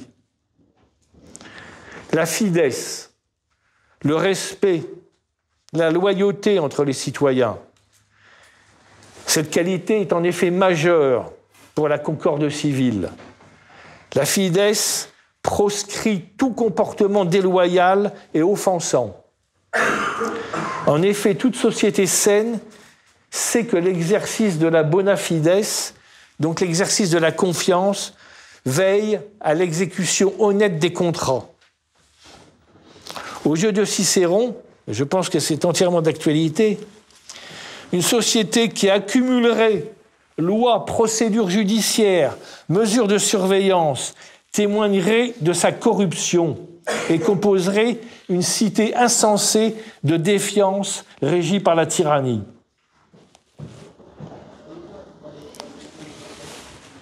La fides, le respect, la loyauté entre les citoyens. Cette qualité est en effet majeure pour la concorde civile. La fides proscrit tout comportement déloyal et offensant. En effet, toute société saine sait que l'exercice de la bona fides, donc l'exercice de la confiance, veille à l'exécution honnête des contrats. Aux yeux de Cicéron, je pense que c'est entièrement d'actualité, une société qui accumulerait lois, procédures judiciaires, mesures de surveillance, témoignerait de sa corruption et composerait une cité insensée de défiance régie par la tyrannie.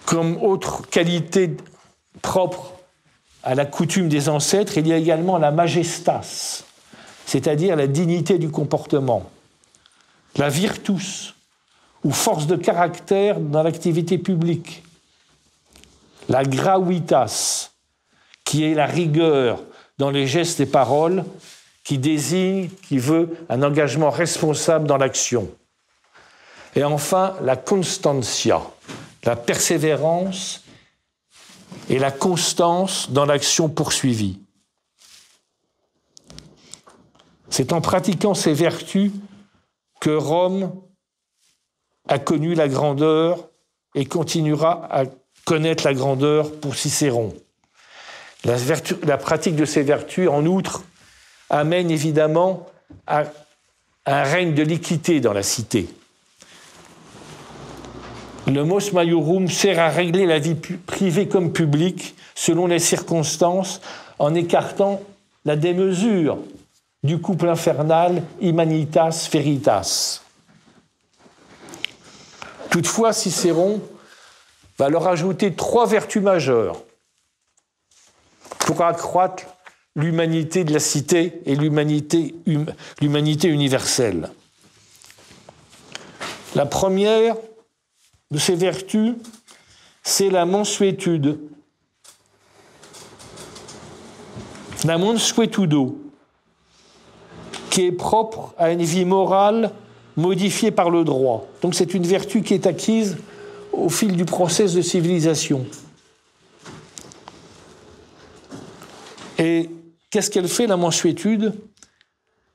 Comme autre qualité propre à la coutume des ancêtres, il y a également la majestas, c'est-à-dire la dignité du comportement, la virtus, ou force de caractère dans l'activité publique, la gravitas, qui est la rigueur dans les gestes et paroles, qui désigne, qui veut un engagement responsable dans l'action. Et enfin, la constantia, la persévérance et la constance dans l'action poursuivie. C'est en pratiquant ces vertus que Rome a connu la grandeur et continuera à connaître la grandeur pour Cicéron. La pratique de ces vertus, en outre, amène évidemment à un règne de l'équité dans la cité. Le mos maiorum sert à régler la vie privée comme publique selon les circonstances en écartant la démesure du couple infernal humanitas veritas. Toutefois, Cicéron va leur ajouter 3 vertus majeures pour accroître l'humanité de la cité et l'humanité universelle. La première de ces vertus, c'est la mansuétude. La mansuetudo, qui est propre à une vie morale modifiée par le droit. Donc c'est une vertu qui est acquise au fil du processus de civilisation. Et qu'est-ce qu'elle fait, la mansuétude?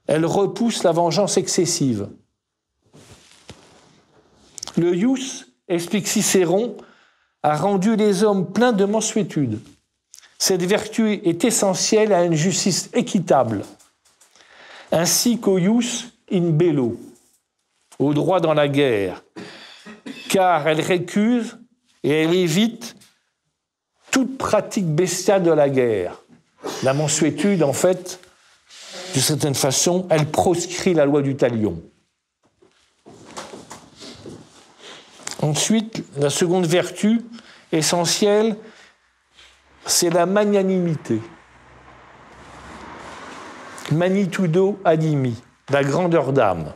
Elle repousse la vengeance excessive. Le ius, explique Cicéron, a rendu les hommes pleins de mansuétude. Cette vertu est essentielle à une justice équitable, ainsi qu'au ius in bello, au droit dans la guerre, car elle récuse et elle évite toute pratique bestiale de la guerre. La mansuétude, en fait, d'une certaine façon, elle proscrit la loi du talion. Ensuite, la seconde vertu essentielle, c'est la magnanimité. Magnitudo animi, la grandeur d'âme.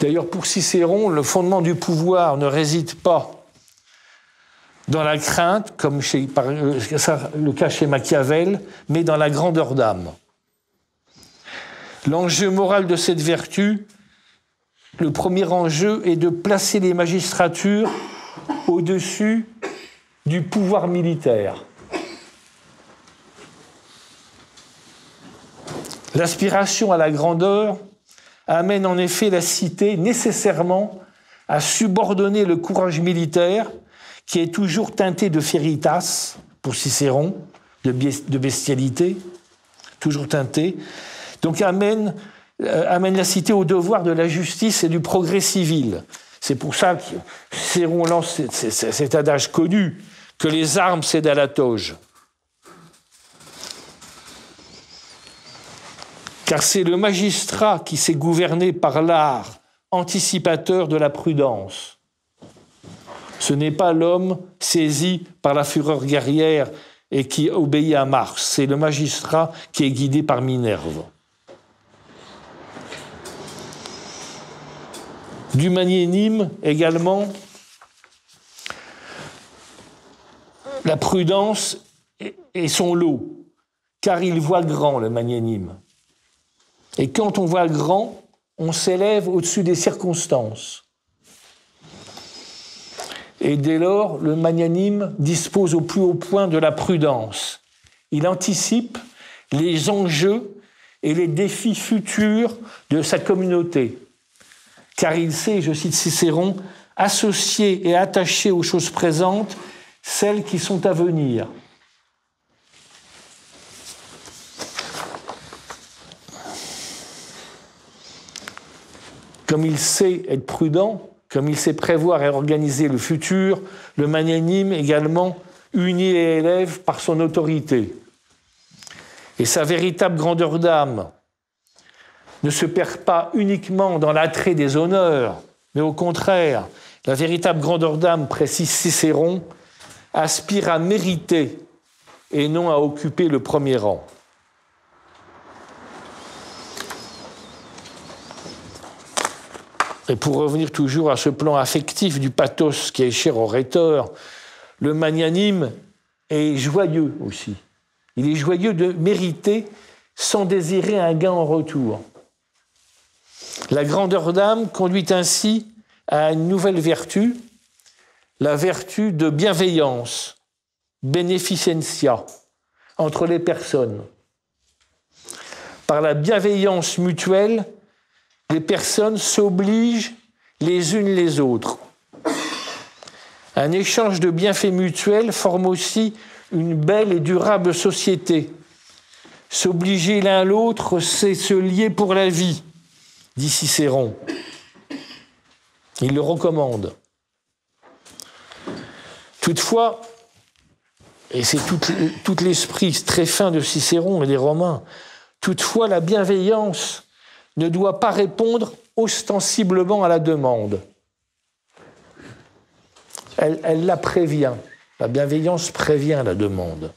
D'ailleurs, pour Cicéron, le fondement du pouvoir ne réside pas dans la crainte, comme le cas chez Machiavel, mais dans la grandeur d'âme. L'enjeu moral de cette vertu, le premier enjeu est de placer les magistratures au-dessus du pouvoir militaire. L'aspiration à la grandeur amène en effet la cité nécessairement à subordonner le courage militaire, qui est toujours teinté de féritas, pour Cicéron, de bestialité, toujours teinté, donc amène la cité au devoir de la justice et du progrès civil. C'est pour ça que Cicéron lance cet adage connu, que les armes cèdent à la toge. Car c'est le magistrat qui s'est gouverné par l'art anticipateur de la prudence. Ce n'est pas l'homme saisi par la fureur guerrière et qui obéit à Mars, c'est le magistrat qui est guidé par Minerve. Du magnanime également, la prudence est son lot, car il voit grand, le magnanime. Et quand on voit grand, on s'élève au-dessus des circonstances. Et dès lors, le magnanime dispose au plus haut point de la prudence. Il anticipe les enjeux et les défis futurs de sa communauté. Car il sait, je cite Cicéron, associer et attacher aux choses présentes celles qui sont à venir. Comme il sait être prudent, comme il sait prévoir et organiser le futur, le magnanime également unit et élève par son autorité. Et sa véritable grandeur d'âme ne se perd pas uniquement dans l'attrait des honneurs, mais au contraire, la véritable grandeur d'âme, précise Cicéron, aspire à mériter et non à occuper le premier rang. Et pour revenir toujours à ce plan affectif du pathos qui est cher au rhéteur, le magnanime est joyeux aussi. Il est joyeux de mériter sans désirer un gain en retour. La grandeur d'âme conduit ainsi à une nouvelle vertu, la vertu de bienveillance, beneficentia, entre les personnes. Par la bienveillance mutuelle, les personnes s'obligent les unes les autres. Un échange de bienfaits mutuels forme aussi une belle et durable société. S'obliger l'un l'autre, c'est se lier pour la vie, dit Cicéron. Il le recommande. Toutefois, et c'est tout l'esprit très fin de Cicéron et des Romains, toutefois la bienveillance ne doit pas répondre ostensiblement à la demande. Elle la prévient. La bienveillance prévient la demande.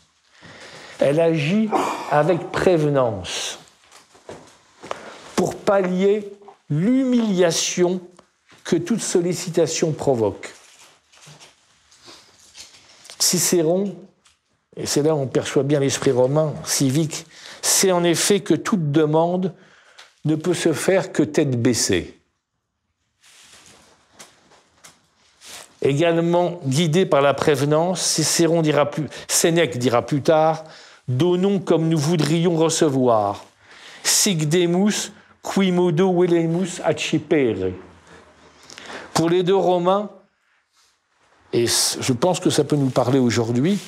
Elle agit avec prévenance pour pallier l'humiliation que toute sollicitation provoque. Cicéron, et c'est là où on perçoit bien l'esprit romain, civique, sait en effet que toute demande ne peut se faire que tête baissée. Également guidé par la prévenance, Sénèque dira plus tard « Donnons comme nous voudrions recevoir. Sic demus qui modo velemus accipere ». Pour les deux Romains, et je pense que ça peut nous parler aujourd'hui,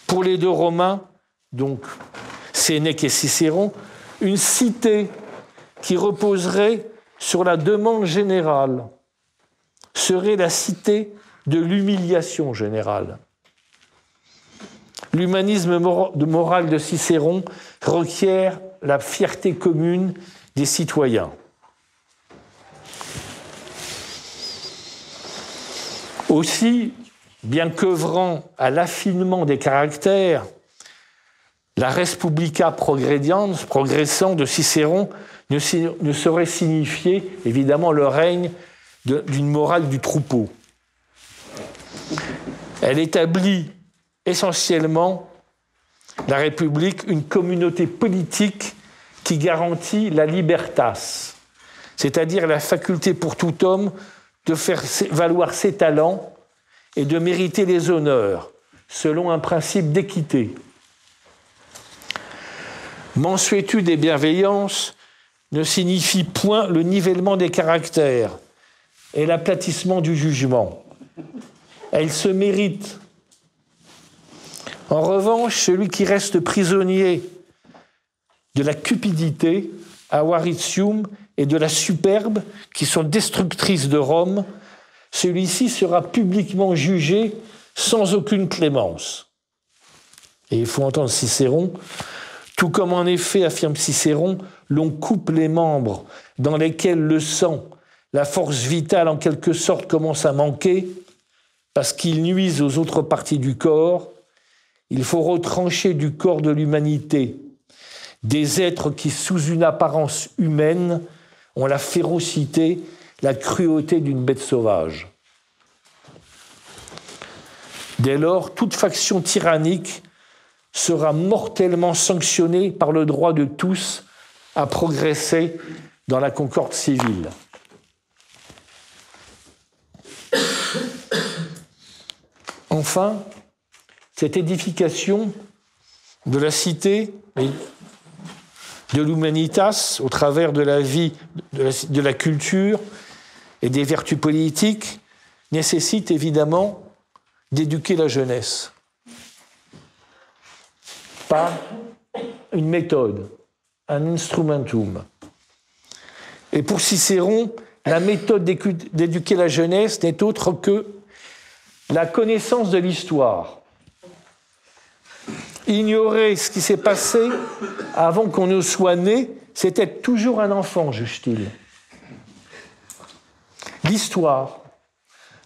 pour les deux Romains, donc Sénèque et Cicéron, une cité qui reposerait sur la demande générale serait la cité de l'humiliation générale. L'humanisme moral de Cicéron requiert la fierté commune des citoyens. Aussi, bien qu'œuvrant à l'affinement des caractères, la res publica progressant de Cicéron ne saurait signifier évidemment le règne d'une morale du troupeau. Elle établit essentiellement, la République, une communauté politique qui garantit la libertas, c'est-à-dire la faculté pour tout homme de faire valoir ses talents et de mériter les honneurs, selon un principe d'équité. Mansuétude et bienveillance ne signifient point le nivellement des caractères et l'aplatissement du jugement. Elles se méritent. En revanche, celui qui reste prisonnier de la cupidité, avaritium, et de la superbe, qui sont destructrices de Rome, celui-ci sera publiquement jugé sans aucune clémence. Et il faut entendre Cicéron, tout comme en effet, affirme Cicéron, l'on coupe les membres dans lesquels le sang, la force vitale en quelque sorte commence à manquer, parce qu'ils nuisent aux autres parties du corps, il faut retrancher du corps de l'humanité des êtres qui, sous une apparence humaine, ont la férocité, la cruauté d'une bête sauvage. Dès lors, toute faction tyrannique sera mortellement sanctionnée par le droit de tous à progresser dans la concorde civile. Enfin, cette édification de la cité de l'humanitas au travers de la vie, de la culture et des vertus politiques nécessite évidemment d'éduquer la jeunesse par une méthode, un instrumentum. Et pour Cicéron, la méthode d'éduquer la jeunesse n'est autre que la connaissance de l'histoire. Ignorer ce qui s'est passé avant qu'on ne soit né, c'est être toujours un enfant, juge-t-il. L'histoire,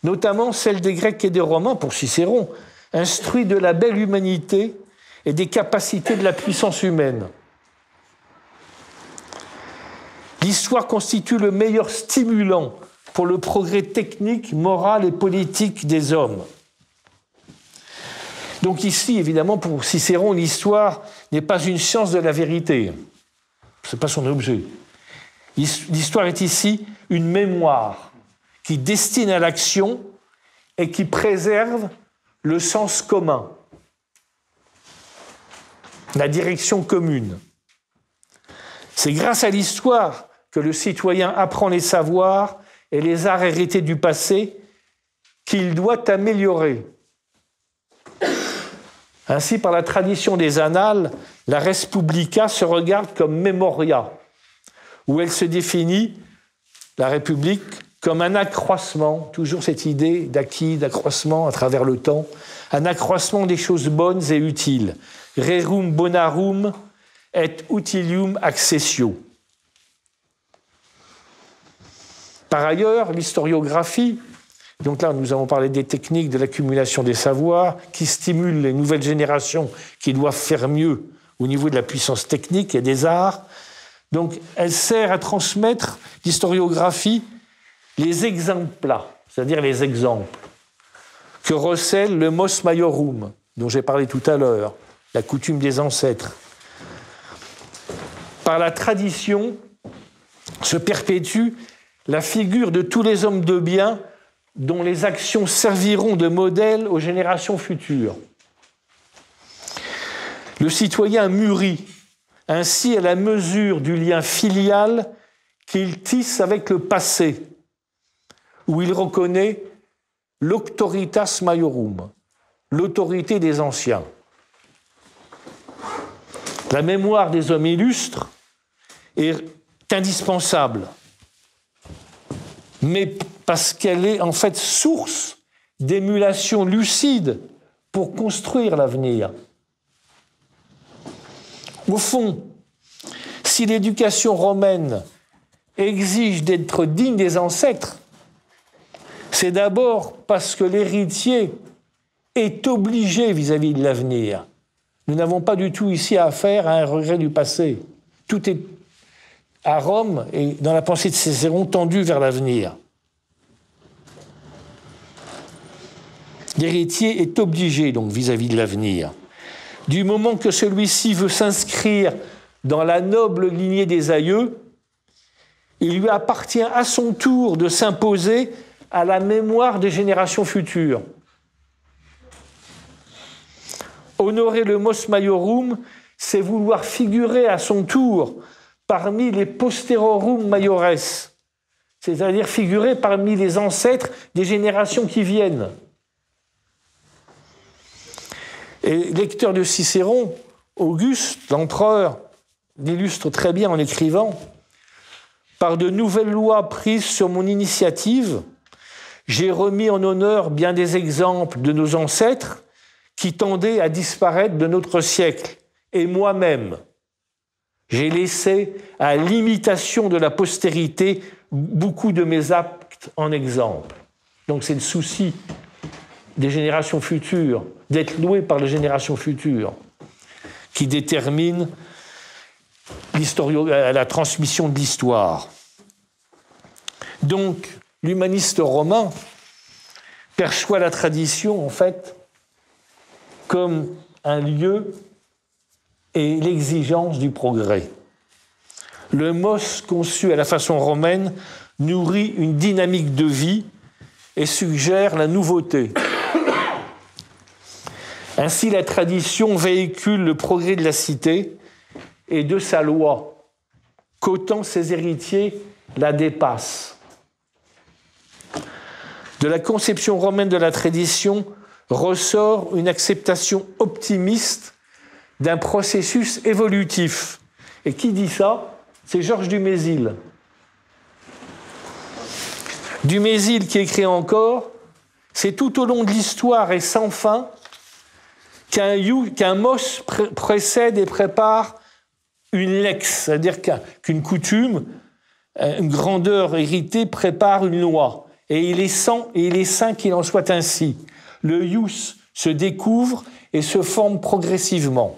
notamment celle des Grecs et des Romains, pour Cicéron, instruit de la belle humanité et des capacités de la puissance humaine. L'histoire constitue le meilleur stimulant pour le progrès technique, moral et politique des hommes. Donc ici, évidemment, pour Cicéron, l'histoire n'est pas une science de la vérité. Ce n'est pas son objet. L'histoire est ici une mémoire qui destine à l'action et qui préserve le sens commun, la direction commune. C'est grâce à l'histoire que le citoyen apprend les savoirs et les arts hérités du passé qu'il doit améliorer. Ainsi, par la tradition des annales, la res publica se regarde comme memoria, où elle se définit, la République, comme un accroissement, toujours cette idée d'acquis, d'accroissement à travers le temps, un accroissement des choses bonnes et utiles. Rerum bonarum et utilium accessio. Par ailleurs, l'historiographie, donc là nous avons parlé des techniques de l'accumulation des savoirs qui stimulent les nouvelles générations qui doivent faire mieux au niveau de la puissance technique et des arts. Donc elle sert à transmettre, l'historiographie, les exempla, c'est-à-dire les exemples, que recèle le mos maiorum, dont j'ai parlé tout à l'heure, la coutume des ancêtres. Par la tradition se perpétue la figure de tous les hommes de bien dont les actions serviront de modèle aux générations futures. Le citoyen mûrit ainsi à la mesure du lien filial qu'il tisse avec le passé, où il reconnaît l'auctoritas maiorum, l'autorité des anciens. La mémoire des hommes illustres est indispensable, mais parce qu'elle est en fait source d'émulation lucide pour construire l'avenir. Au fond, si l'éducation romaine exige d'être digne des ancêtres, c'est d'abord parce que l'héritier est obligé vis-à-vis de l'avenir. Nous n'avons pas du tout ici affaire à un regret du passé. Tout est à Rome et dans la pensée de Cicéron tendu vers l'avenir. L'héritier est obligé donc vis-à-vis de l'avenir. Du moment que celui-ci veut s'inscrire dans la noble lignée des aïeux, il lui appartient à son tour de s'imposer à la mémoire des générations futures. Honorer le mos maiorum c'est vouloir figurer à son tour parmi les posterorum maiores, c'est-à-dire figurer parmi les ancêtres des générations qui viennent. Et lecteur de Cicéron, Auguste, l'empereur, l'illustre très bien en écrivant « Par de nouvelles lois prises sur mon initiative, j'ai remis en honneur bien des exemples de nos ancêtres qui tendaient à disparaître de notre siècle, et moi-même, j'ai laissé à l'imitation de la postérité beaucoup de mes actes en exemple. » Donc c'est le souci des générations futures, d'être loué par les générations futures, qui détermine la transmission de l'histoire. Donc, l'humaniste romain perçoit la tradition, en fait, comme un lieu et l'exigence du progrès. Le mos conçu à la façon romaine nourrit une dynamique de vie et suggère la nouveauté. Ainsi, la tradition véhicule le progrès de la cité et de sa loi, qu'autant ses héritiers la dépassent. De la conception romaine de la tradition ressort une acceptation optimiste d'un processus évolutif. Et qui dit ça? C'est Georges Dumézil. Dumézil qui écrit encore « C'est tout au long de l'histoire et sans fin qu'un mos précède et prépare une lex, c'est-à-dire qu'une coutume, une grandeur héritée prépare une loi. Et il est sain qu'il en soit ainsi. Le ius se découvre et se forme progressivement. »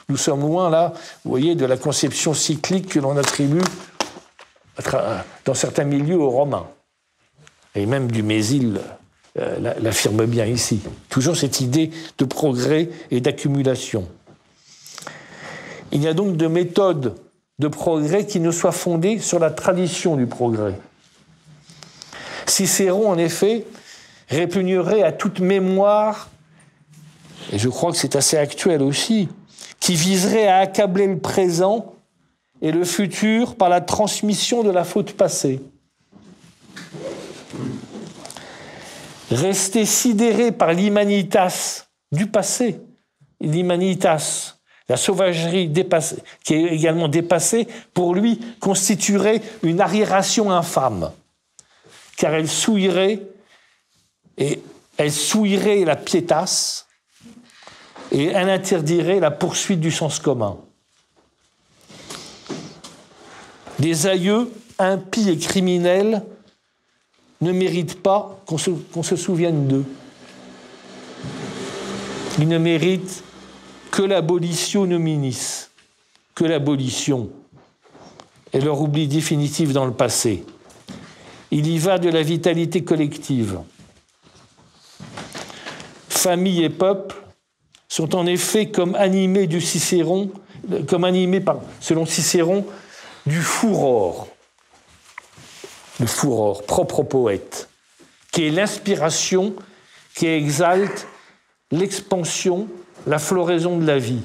Nous sommes loin, là, vous voyez, de la conception cyclique que l'on attribue dans certains milieux aux Romains. Et même Dumézil l'affirme bien ici. Toujours cette idée de progrès et d'accumulation. Il n'y a donc de méthode de progrès qui ne soit fondée sur la tradition du progrès. Cicéron, en effet, répugnerait à toute mémoire, et je crois que c'est assez actuel aussi, qui viserait à accabler le présent et le futur par la transmission de la faute passée. Rester sidéré par l'humanitas du passé, l'humanitas, la sauvagerie dépassée, qui est également dépassée, pour lui constituerait une arriération infâme, car elle souillerait la pietas et elle interdirait la poursuite du sens commun. Les aïeux impies et criminels ne méritent pas qu'on se souvienne d'eux. Ils ne méritent que l'abolitio nominis, que l'abolition et leur oubli définitif dans le passé. Il y va de la vitalité collective. Famille et peuple sont en effet comme animés selon Cicéron, du furor. Le furor, propre au poète, qui est l'inspiration qui exalte l'expansion, la floraison de la vie.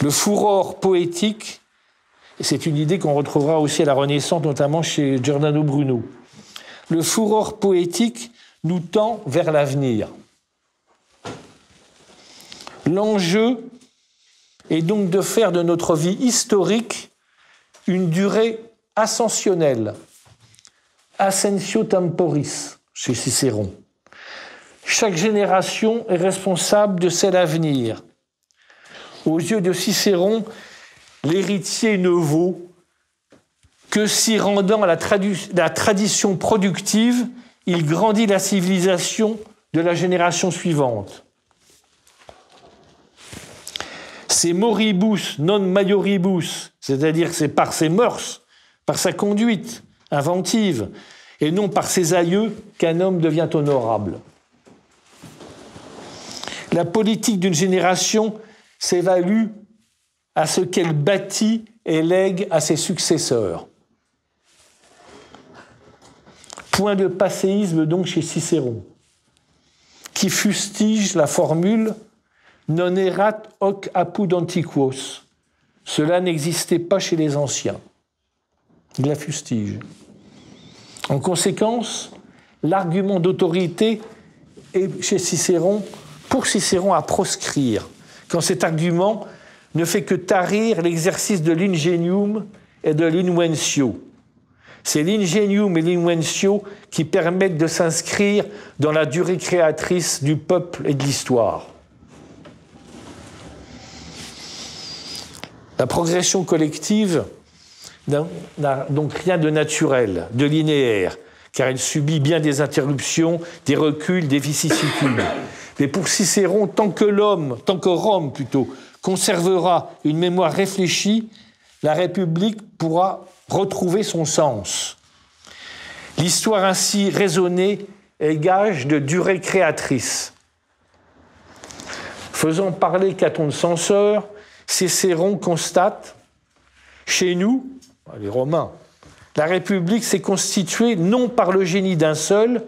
Le furor poétique, c'est une idée qu'on retrouvera aussi à la Renaissance, notamment chez Giordano Bruno. Le furor poétique nous tend vers l'avenir. L'enjeu est donc de faire de notre vie historique une durée ascensionnelle, ascensio temporis, chez Cicéron. Chaque génération est responsable de celle à venir. Aux yeux de Cicéron, l'héritier ne vaut que si, rendant à la tradition productive, il grandit la civilisation de la génération suivante. C'est moribus non maioribus, c'est-à-dire c'est par ses mœurs, par sa conduite inventive, et non par ses aïeux qu'un homme devient honorable. La politique d'une génération s'évalue à ce qu'elle bâtit et lègue à ses successeurs. Point de passéisme donc chez Cicéron, qui fustige la formule non erat hoc apud antiquos. Cela n'existait pas chez les anciens. Il la fustige. En conséquence, l'argument d'autorité est chez Cicéron, pour Cicéron, à proscrire, quand cet argument ne fait que tarir l'exercice de l'ingenium et de l'inventio. C'est l'ingenium et l'inventio qui permettent de s'inscrire dans la durée créatrice du peuple et de l'histoire. La progression collective n'a donc rien de naturel, de linéaire, car elle subit bien des interruptions, des reculs, des vicissitudes. Mais pour Cicéron, tant que Rome conservera une mémoire réfléchie, la République pourra retrouver son sens. L'histoire ainsi raisonnée est gage de durée créatrice. Faisant parler Caton de censeur, Cicéron constate, chez nous, les Romains, la République s'est constituée non par le génie d'un seul,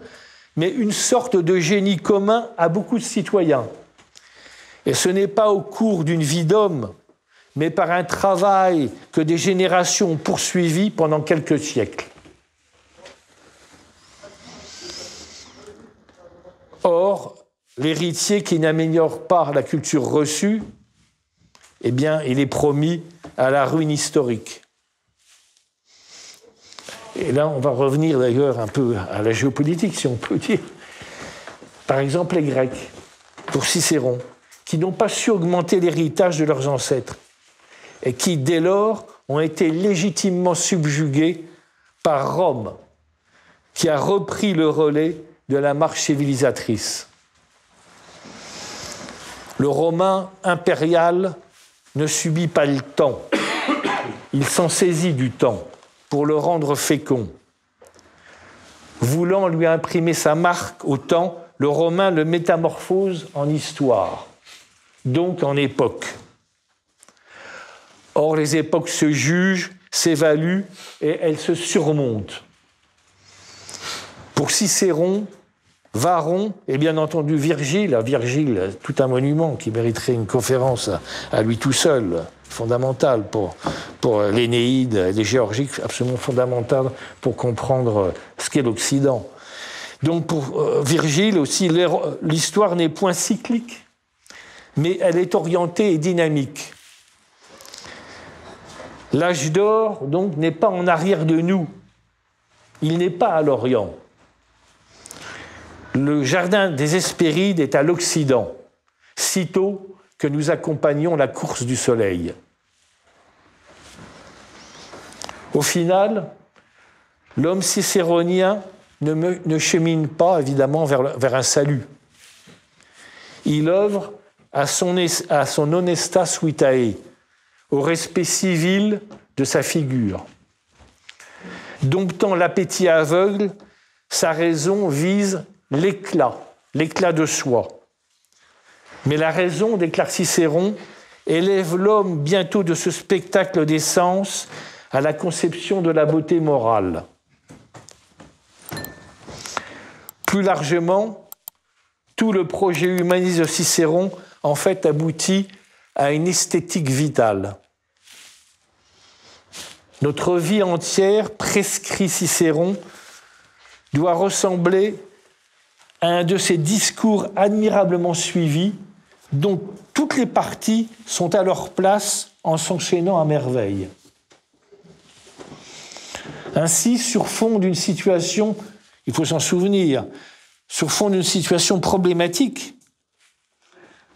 mais une sorte de génie commun à beaucoup de citoyens. Et ce n'est pas au cours d'une vie d'homme, mais par un travail que des générations ont poursuivi pendant quelques siècles. Or, l'héritier qui n'améliore pas la culture reçue, eh bien, il est promis à la ruine historique. Et là, on va revenir d'ailleurs un peu à la géopolitique, si on peut dire. Par exemple, les Grecs, pour Cicéron, qui n'ont pas su augmenter l'héritage de leurs ancêtres et qui, dès lors, ont été légitimement subjugués par Rome, qui a repris le relais de la marche civilisatrice. Le Romain impérial ne subit pas le temps, il s'en saisit du temps pour le rendre fécond. Voulant lui imprimer sa marque au temps, le Romain le métamorphose en histoire, donc en époque. Or, les époques se jugent, s'évaluent et elles se surmontent. Pour Cicéron, Varron et bien entendu Virgile, tout un monument qui mériterait une conférence à lui tout seul, fondamental pour l'Énéide et les Géorgiques, absolument fondamental pour comprendre ce qu'est l'Occident. Donc pour Virgile aussi, l'histoire n'est point cyclique, mais elle est orientée et dynamique. L'âge d'or, donc, n'est pas en arrière de nous. Il n'est pas à l'Orient. Le jardin des Hespérides est à l'Occident, sitôt que nous accompagnons la course du soleil. Au final, l'homme cicéronien ne chemine pas, évidemment, vers un salut. Il œuvre à son honestas vitae, au respect civil de sa figure. Domptant l'appétit aveugle, sa raison vise l'éclat de soi. Mais la raison, déclare Cicéron, élève l'homme bientôt de ce spectacle des sens à la conception de la beauté morale. Plus largement, tout le projet humaniste de Cicéron, en fait, aboutit à une esthétique vitale. Notre vie entière, prescrit Cicéron, doit ressembler à un de ces discours admirablement suivis, dont toutes les parties sont à leur place en s'enchaînant à merveille. Ainsi, sur fond d'une situation, il faut s'en souvenir, sur fond d'une situation problématique,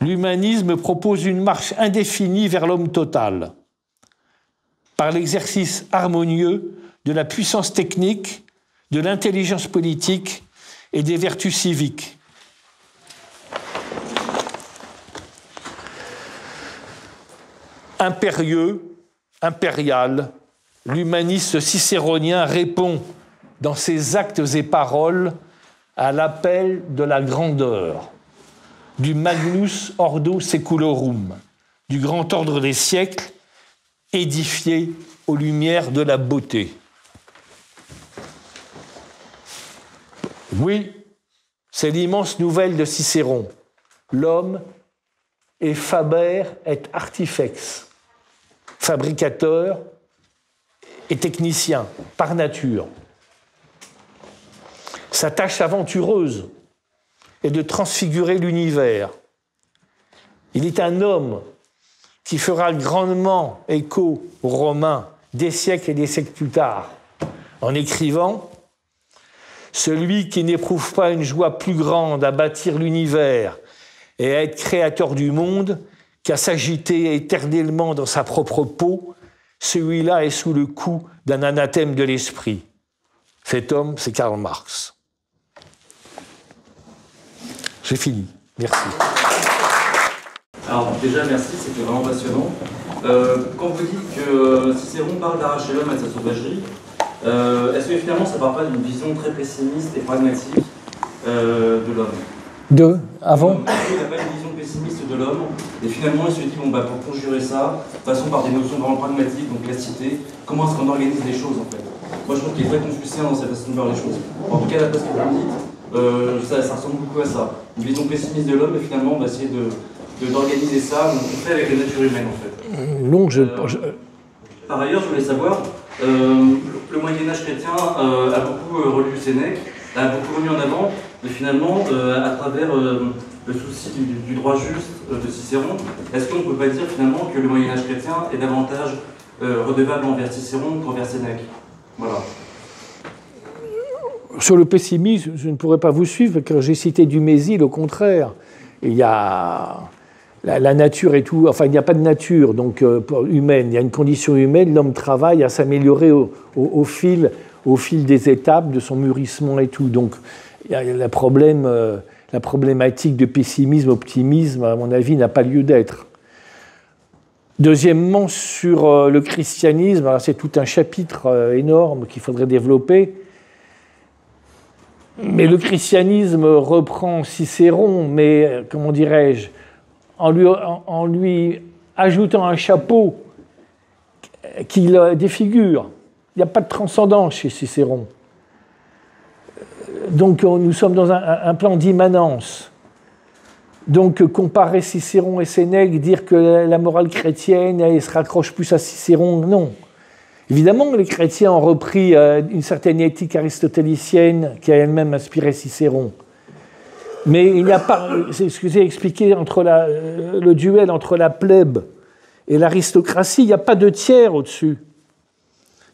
l'humanisme propose une marche indéfinie vers l'homme total, par l'exercice harmonieux de la puissance technique, de l'intelligence politique et des vertus civiques. Impérieux, impérial, l'humaniste cicéronien répond dans ses actes et paroles à l'appel de la grandeur, du magnus ordo seculorum, du grand ordre des siècles, édifié aux lumières de la beauté. Oui, c'est l'immense nouvelle de Cicéron. L'homme et faber et artifex, fabricateur et technicien, par nature. Sa tâche aventureuse est de transfigurer l'univers. Il est un homme qui fera grandement écho aux Romains des siècles et des siècles plus tard, en écrivant « Celui qui n'éprouve pas une joie plus grande à bâtir l'univers et à être créateur du monde qu'à s'agiter éternellement dans sa propre peau, celui-là est sous le coup d'un anathème de l'esprit. » Cet homme, c'est Karl Marx. J'ai fini. Merci. Alors déjà, merci, c'était vraiment passionnant. Quand vous dites que Cicéron parle d'arracher l'homme à sa sauvagerie, est-ce que finalement ça ne part pas d'une vision très pessimiste et pragmatique de l'homme Avant Il n'a pas une vision pessimiste de l'homme, et finalement il se dit, bon, bah, pour conjurer ça, passons par des notions vraiment pragmatiques, donc la cité, comment est-ce qu'on organise les choses en fait. Moi je trouve qu'il est très confucien dans cette façon de voir les choses. En tout cas, d'après ce que vous dites, ça ressemble beaucoup à ça. Une vision pessimiste de l'homme, et finalement on va essayer d'organiser ça, donc on fait avec la nature humaine en fait. Non, Par ailleurs, je voulais savoir, le Moyen-Âge chrétien a beaucoup relu Sénèque, a beaucoup remis en avant, et finalement, à travers le souci du droit juste de Cicéron, est-ce qu'on ne peut pas dire finalement que le Moyen-Âge chrétien est davantage redevable envers Cicéron qu'envers Sénèque? Voilà. Sur le pessimisme, je ne pourrais pas vous suivre, car j'ai cité Dumézil, au contraire. Il y a la nature et tout, enfin il n'y a pas de nature donc humaine, il y a une condition humaine, l'homme travaille à s'améliorer au fil des étapes de son mûrissement et tout. Donc il y a la problématique de pessimisme, optimisme, à mon avis, n'a pas lieu d'être. Deuxièmement, sur le christianisme, alors c'est tout un chapitre énorme qu'il faudrait développer. Mais le christianisme reprend Cicéron, mais comment dirais-je, en lui ajoutant un chapeau qu'il défigure. Il n'y a pas de transcendance chez Cicéron. Donc nous sommes dans un plan d'immanence. Donc comparer Cicéron et Sénèque, dire que la morale chrétienne elle se raccroche plus à Cicéron, non. Évidemment, les chrétiens ont repris une certaine éthique aristotélicienne qui a elle-même inspiré Cicéron. Mais il n'y a pas, c'est ce que j'ai expliqué, entre le duel entre la plèbe et l'aristocratie, il n'y a pas de tiers au-dessus.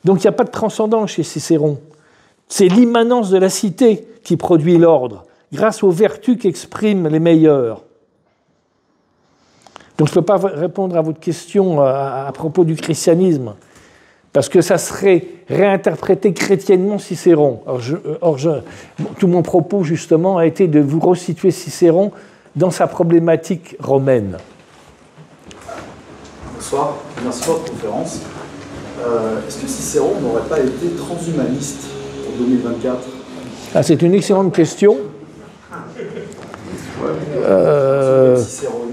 Donc il n'y a pas de transcendance chez Cicéron. C'est l'immanence de la cité qui produit l'ordre, grâce aux vertus qu'expriment les meilleurs. Donc je ne peux pas répondre à votre question à propos du christianisme, parce que ça serait réinterpréter chrétiennement Cicéron. Tout mon propos, justement, a été de vous resituer Cicéron dans sa problématique romaine. Bonsoir, merci pour votre conférence. Est-ce que Cicéron n'aurait pas été transhumaniste en 2024 ? C'est une excellente question. Cicéronien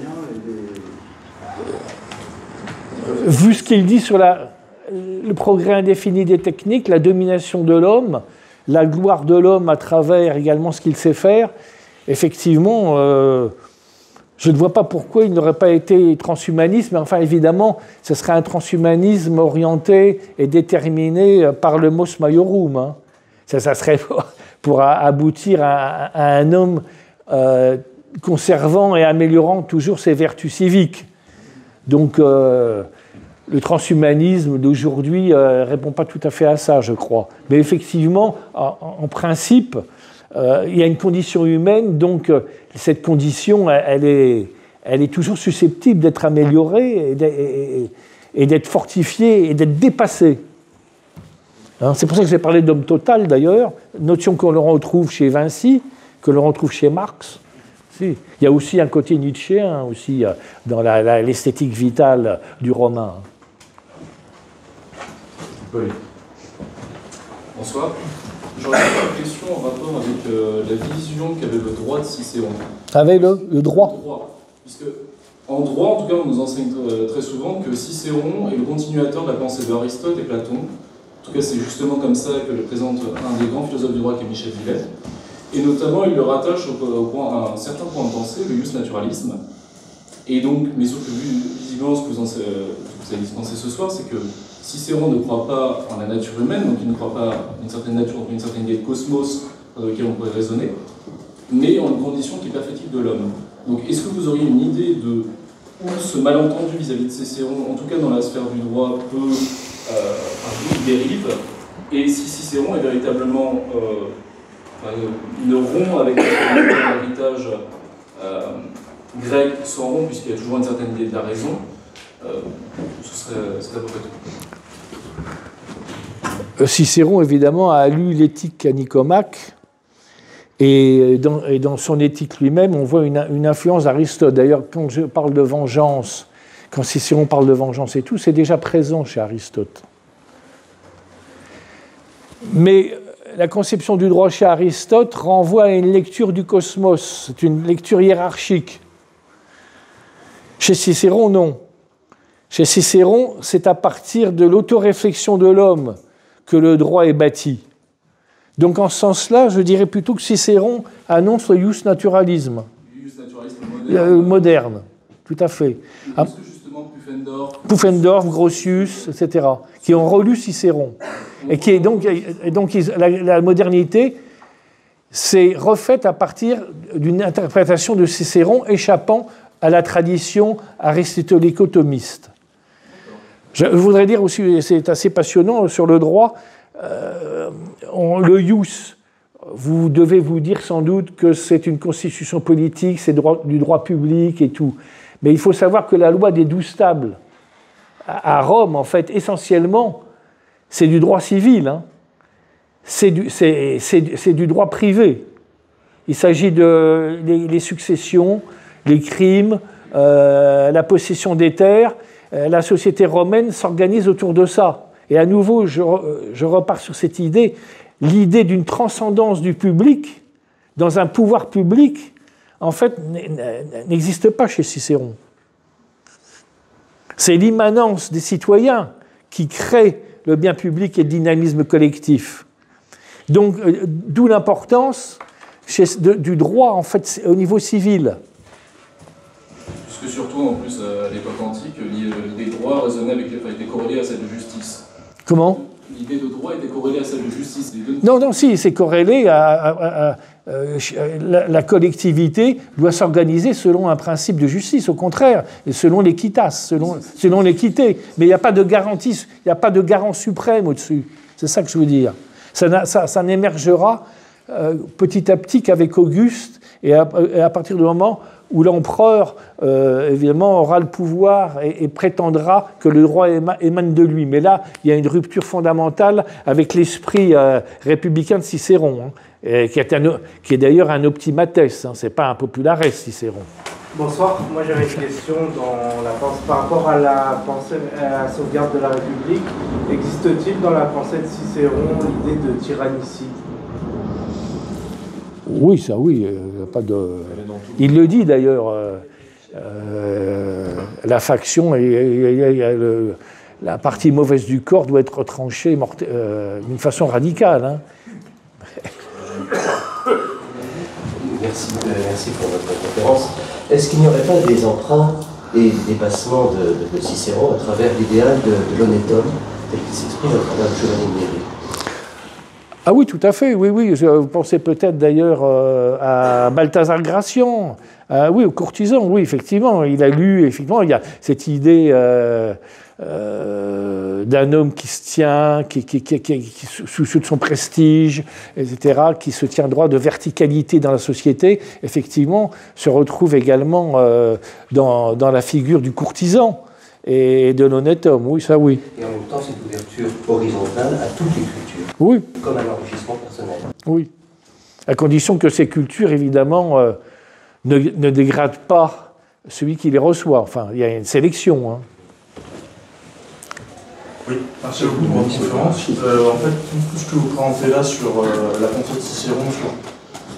et vu ce qu'il dit sur le progrès indéfini des techniques, la domination de l'homme, la gloire de l'homme à travers également ce qu'il sait faire, effectivement, je ne vois pas pourquoi il n'aurait pas été transhumaniste, mais enfin, évidemment, ce serait un transhumanisme orienté et déterminé par le mos maiorum. Hein. Ça serait pour aboutir à un homme conservant et améliorant toujours ses vertus civiques. Donc, le transhumanisme d'aujourd'hui ne répond pas tout à fait à ça, je crois. Mais effectivement, en principe, il y a une condition humaine, donc cette condition, elle est toujours susceptible d'être améliorée et d'être fortifiée et d'être dépassée. Hein, c'est pour ça que j'ai parlé d'homme total, d'ailleurs, notion que l'on retrouve chez Vinci, que l'on retrouve chez Marx. Si. Il y a aussi un côté nietzschéen aussi, dans l'esthétique vitale du romain. Oui. Bonsoir. J'aurais une question en rapport avec la vision qu'avait le droit de Cicéron. Avec le droit. Puisque, en droit, en tout cas, on nous enseigne très souvent que Cicéron est le continuateur de la pensée d'Aristote et Platon. En tout cas, c'est justement comme ça que le présente un des grands philosophes du droit qui est Michel Villette. Et notamment, il le rattache à un certain point de pensée, le jus naturalisme. Et donc, mais sauf que visiblement, ce que vous avez dispensé ce soir, c'est que Cicéron ne croit pas en la nature humaine, donc il ne croit pas en une certaine nature, une certaine idée de cosmos dans lequel on pourrait raisonner, mais en une condition qui est perfectible de l'homme. Donc, est-ce que vous auriez une idée de où ce malentendu vis-à-vis de Cicéron, en tout cas dans la sphère du droit, dérive, et si Cicéron est véritablement ne rompt avec l'héritage grec sans rompre, puisqu'il y a toujours une certaine idée de la raison, ce serait à peu près tout. Cicéron, évidemment, a lu l'éthique à Nicomaque, et dans son éthique lui-même, on voit une influence d'Aristote. D'ailleurs, quand je parle de vengeance, quand Cicéron parle de vengeance et tout, c'est déjà présent chez Aristote. Mais la conception du droit chez Aristote renvoie à une lecture du cosmos, c'est une lecture hiérarchique. Chez Cicéron, non. Chez Cicéron, c'est à partir de l'autoréflexion de l'homme que le droit est bâti. Donc en ce sens-là, je dirais plutôt que Cicéron annonce le ius naturalisme. Le ius naturalisme moderne. Moderne, tout à fait. Est-ce que justement Pufendorf, Grotius, etc., qui ont relu Cicéron. Et qui est donc la modernité s'est refaite à partir d'une interprétation de Cicéron échappant à la tradition aristotélico-thomiste. Je voudrais dire aussi, c'est assez passionnant sur le droit, le ius, vous devez vous dire sans doute que c'est une constitution politique, c'est du droit public et tout. Mais il faut savoir que la loi des 12 tables à Rome, en fait, essentiellement, c'est du droit civil. Hein. C'est du droit privé. Il s'agit de les successions, les crimes, la possession des terres. La société romaine s'organise autour de ça. Et à nouveau, je repars sur cette idée, l'idée d'une transcendance du public dans un pouvoir public, en fait, n'existe pas chez Cicéron. C'est l'immanence des citoyens qui crée le bien public et le dynamisme collectif. Donc, d'où l'importance du droit, en fait, au niveau civil. Puisque surtout, en plus, à l'époque antique, l'idée de droit résonnait était corrélée à celle de justice. Comment ? L'idée de droit était corrélée à celle de justice. Non, si, c'est corrélé à la collectivité doit s'organiser selon un principe de justice, au contraire, et selon l'équitas, selon l'équité. Mais il n'y a pas de garantie, il n'y a pas de garant suprême au-dessus. C'est ça que je veux dire. Ça n'émergera petit à petit qu'avec Auguste, et à partir du moment où l'empereur, évidemment, aura le pouvoir et prétendra que le droit émane de lui. Mais là, il y a une rupture fondamentale avec l'esprit républicain de Cicéron, hein, qui est d'ailleurs un optimates, hein, ce n'est pas un populares, Cicéron. Bonsoir, moi j'avais une question par rapport à la pensée, à la sauvegarde de la République. Existe-t-il dans la pensée de Cicéron l'idée de tyrannicide ? Oui, ça oui, pas de... Il le dit d'ailleurs, la faction, la partie mauvaise du corps doit être tranchée d'une façon radicale. Hein. Merci pour votre conférence. Est-ce qu'il n'y aurait pas des emprunts et des dépassements de Cicéron à travers l'idéal de l'honnête homme tel qu'il s'exprime à travers le chevalier de Neri ? Ah oui, tout à fait, oui. Vous pensez peut-être d'ailleurs à Balthazar Gracian, oui, au courtisan, oui, effectivement. Il a lu, effectivement, il y a cette idée d'un homme qui se tient, qui soucieux de son prestige, etc., qui se tient droit de verticalité dans la société, effectivement, se retrouve également dans la figure du courtisan et de l'honnête homme, oui, ça oui. Et en même temps, c'est une ouverture horizontale à toutes les cultures. Oui. Comme un enrichissement personnel. Oui. À condition que ces cultures, évidemment, ne dégradent pas celui qui les reçoit. Enfin, il y a une sélection. Hein. Oui, merci beaucoup pour votre conférence. En fait, tout ce que vous présentez là sur la pensée de Cicéron, sur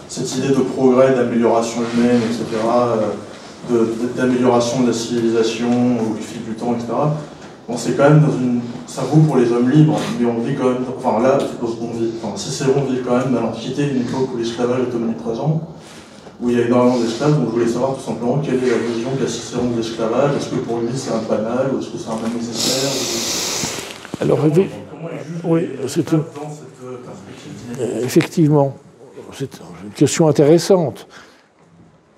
cette idée de progrès, d'amélioration humaine, etc., d'amélioration de la civilisation au fil du temps, etc., bon, c'est quand même ça vaut pour les hommes libres, mais on vit quand même, Cicéron vit quand même dans l'Antiquité, une époque où l'esclavage est omniprésent, où il y a énormément d'esclaves, donc je voulais savoir tout simplement quelle est la vision qu'a Cicéron de l'esclavage, est-ce que pour lui c'est un banal, ou est-ce que c'est un mal nécessaire Alors, oui, c'est une... dans cette perspective. Effectivement, c'est une question intéressante.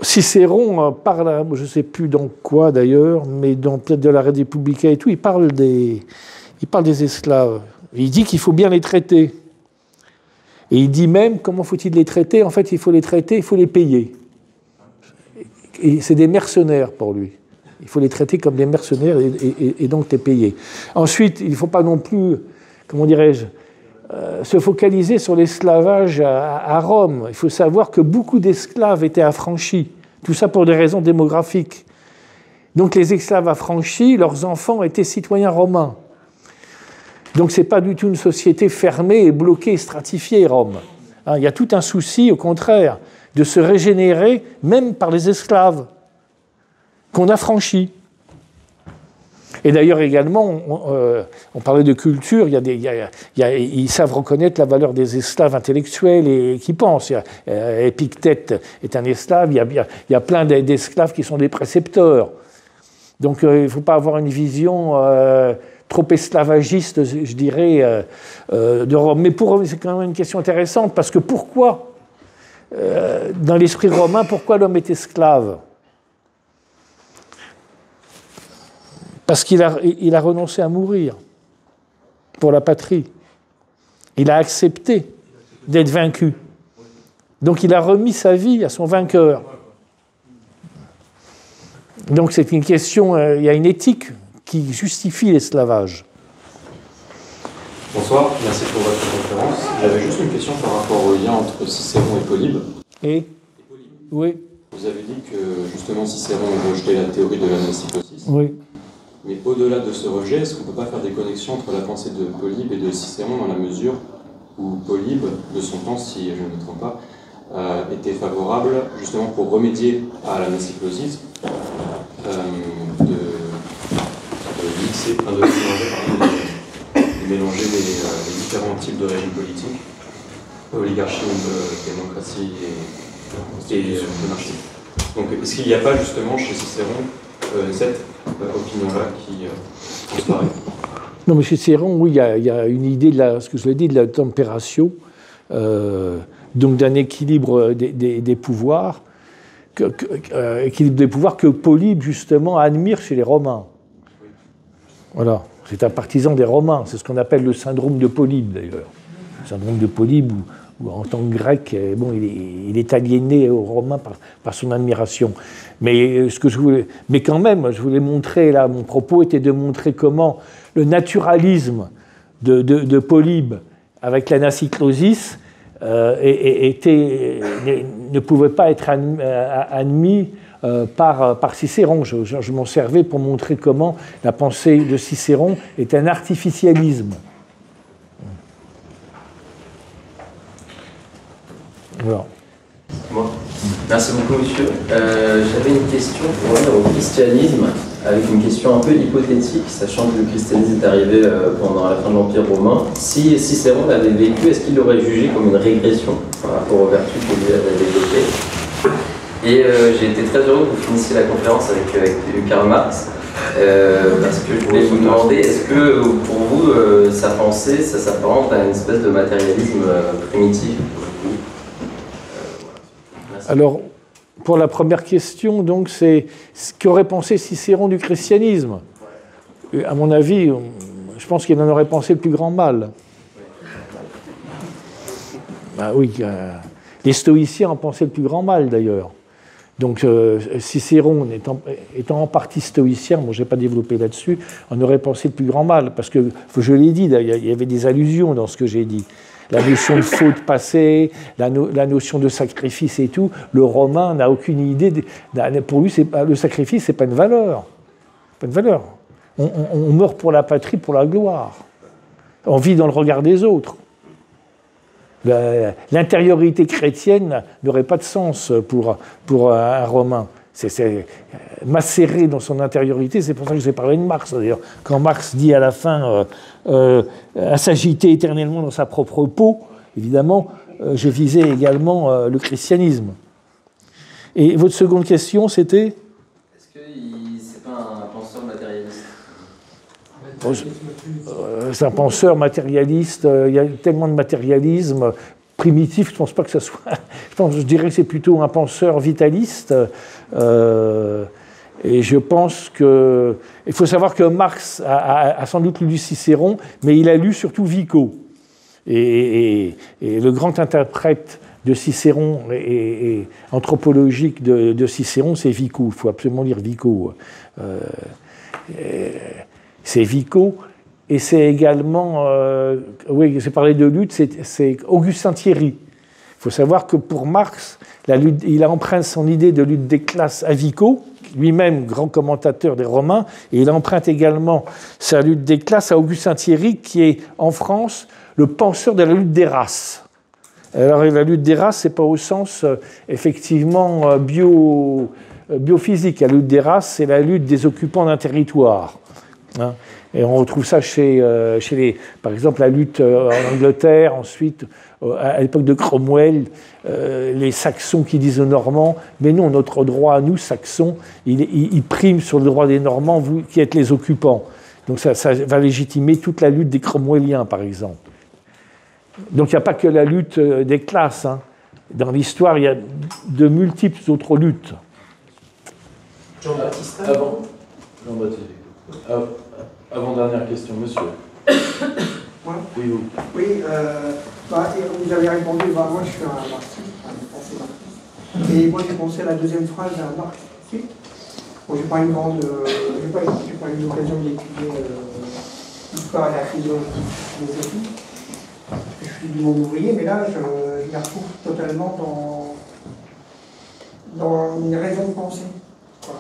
Cicéron parle, je ne sais plus dans quoi d'ailleurs, mais dans peut-être de la Republica et tout, il parle des esclaves. Il dit qu'il faut bien les traiter. Et il dit même, comment faut-il les traiter? En fait, il faut les traiter, il faut les payer. Et c'est des mercenaires pour lui. Il faut les traiter comme des mercenaires et donc les payer. Ensuite, il ne faut pas non plus, comment dirais-je, se focaliser sur l'esclavage à Rome. Il faut savoir que beaucoup d'esclaves étaient affranchis. Tout ça pour des raisons démographiques. Donc les esclaves affranchis, leurs enfants étaient citoyens romains. Donc ce n'est pas du tout une société fermée et bloquée et stratifiée, Rome. Hein, il y a tout un souci, au contraire, de se régénérer, même par les esclaves, qu'on affranchit. Et d'ailleurs également, on parlait de culture, ils savent reconnaître la valeur des esclaves intellectuels et qui pensent. Épictète est un esclave, il y a plein d'esclaves qui sont des précepteurs. Donc il ne faut pas avoir une vision trop esclavagiste, je dirais, de Rome. Mais pour Rome, c'est quand même une question intéressante, parce que pourquoi, dans l'esprit romain, pourquoi l'homme est esclave ? Parce qu'il a renoncé à mourir pour la patrie. Il a accepté d'être vaincu. Donc il a remis sa vie à son vainqueur. Donc c'est une question, il y a une éthique qui justifie l'esclavage. Bonsoir, merci pour votre conférence. J'avais juste une question par rapport au lien entre Cicéron et Polybe. Et Polybe. Oui. Vous avez dit que justement Cicéron rejetait la théorie de l'anocytosis. Oui. Mais au-delà de ce rejet, est-ce qu'on ne peut pas faire des connexions entre la pensée de Polybe et de Cicéron dans la mesure où Polybe, de son temps, si je ne me trompe pas, était favorable justement pour remédier à l'anocytosis de mélanger les différents types de régimes politiques, oligarchie, démocratie et monarchie. Donc est-ce qu'il n'y a pas justement chez Cicéron cette opinion-là qui transparaît? Non, mais chez Cicéron, oui, il y a une idée, ce que je l'ai dit, de la temperatio, donc d'un équilibre des pouvoirs, équilibre des pouvoirs que Polybe, justement, admire chez les Romains. Voilà, c'est un partisan des Romains, c'est ce qu'on appelle le syndrome de Polybe, d'ailleurs. Le syndrome de Polybe, où en tant que grec, bon, il est aliéné aux Romains par son admiration. Mais quand même, je voulais montrer, là, mon propos était de montrer comment le naturalisme de Polybe avec l'anacyclosis ne pouvait pas être admis par Cicéron. Je m'en servais pour montrer comment la pensée de Cicéron est un artificialisme. Voilà. Bon. Merci beaucoup, monsieur. J'avais une question pour revenir au christianisme, avec une question un peu hypothétique, sachant que le christianisme est arrivé pendant la fin de l'Empire romain. Si Cicéron l'avait vécu, est-ce qu'il l'aurait jugé comme une régression par rapport aux vertus que lui avait développées? Et j'ai été très heureux que vous finissiez la conférence avec Karl Marx, parce que je voulais vous demander, est-ce que pour vous, sa pensée, ça s'apparente à une espèce de matérialisme primitif? Alors, pour la première question, donc, c'est ce qu'aurait pensé Cicéron du christianisme. Et à mon avis, je pense qu'il en aurait pensé le plus grand mal. Ben oui, les stoïciens en pensaient le plus grand mal, d'ailleurs. Donc, Cicéron, étant en partie stoïcien, moi, je n'ai pas développé là-dessus, on aurait pensé le plus grand mal. Parce que, je l'ai dit, il y avait des allusions dans ce que j'ai dit. La notion de faute passée, la notion de sacrifice et tout, le Romain n'a aucune idée. Pour lui, le sacrifice, ce n'est pas une valeur. Pas une valeur. On meurt pour la patrie, pour la gloire. On vit dans le regard des autres. L'intériorité chrétienne n'aurait pas de sens pour un Romain. C'est macéré dans son intériorité, c'est pour ça que j'ai parlé de Marx, d'ailleurs. Quand Marx dit à la fin à s'agiter éternellement dans sa propre peau, évidemment, je visais également le christianisme. Et votre seconde question, c'était? Est-ce que c'est pas un penseur matérialiste? C'est un penseur matérialiste. Il y a tellement de matérialisme primitif, je ne pense pas que ça soit... Je dirais que c'est plutôt un penseur vitaliste. Et je pense que... Il faut savoir que Marx a sans doute lu Cicéron, mais il a lu surtout Vico. Et le grand interprète de Cicéron et anthropologique de Cicéron, c'est Vico. Il faut absolument lire Vico. C'est Vico. Et c'est également... oui, j'ai parlé de lutte, c'est Augustin Thierry. Il faut savoir que pour Marx, il a emprunté son idée de lutte des classes à Vico, lui-même grand commentateur des Romains, et il emprunte également sa lutte des classes à Augustin Thierry, qui est en France le penseur de la lutte des races. Alors la lutte des races, ce n'est pas au sens effectivement biophysique. La lutte des races, c'est la lutte des occupants d'un territoire. Hein. Et on retrouve ça par exemple, la lutte en Angleterre, ensuite, à l'époque de Cromwell, les Saxons qui disent aux Normands, mais non, notre droit à nous, Saxons, il prime sur le droit des Normands, vous qui êtes les occupants. Donc ça va légitimer toute la lutte des Cromwelliens, par exemple. Donc il n'y a pas que la lutte des classes. Hein. Dans l'histoire, il y a de multiples autres luttes. Jean-Baptiste. Avant-dernière question, monsieur. Moi Oui, vous. Oui, vous avez répondu, moi je suis un marxiste, un pensée marxiste. Et moi j'ai pensé à la deuxième phrase d'un marxiste. Bon, j'ai pas eu l'occasion d'étudier l'histoire et la philosophie. Je suis du monde ouvrier, mais là je m'y retrouve totalement dans une raison de penser. Quoi.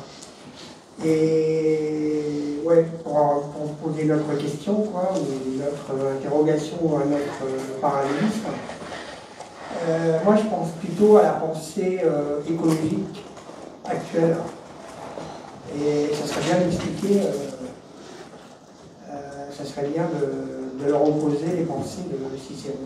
Et ouais, pour poser notre question, quoi, ou notre interrogation, ou notre parallélisme, moi je pense plutôt à la pensée écologique actuelle. Et ça serait bien d'expliquer, ça serait bien de leur opposer les pensées de Cicéron.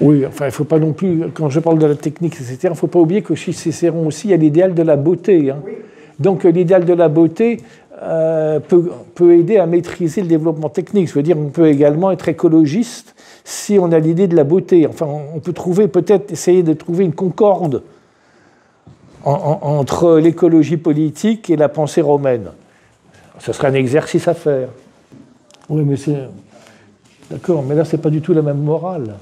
Oui, enfin, il ne faut pas non plus, quand je parle de la technique, etc., il ne faut pas oublier que chez Cicéron aussi, il y a l'idéal de la beauté. Hein. Oui. Donc l'idéal de la beauté peut aider à maîtriser le développement technique. Je veux dire, on peut également être écologiste si on a l'idée de la beauté. Enfin, on peut peut-être essayer de trouver une concorde entre l'écologie politique et la pensée romaine. Ce serait un exercice à faire. Oui, mais c'est... D'accord, mais là, ce n'est pas du tout la même morale.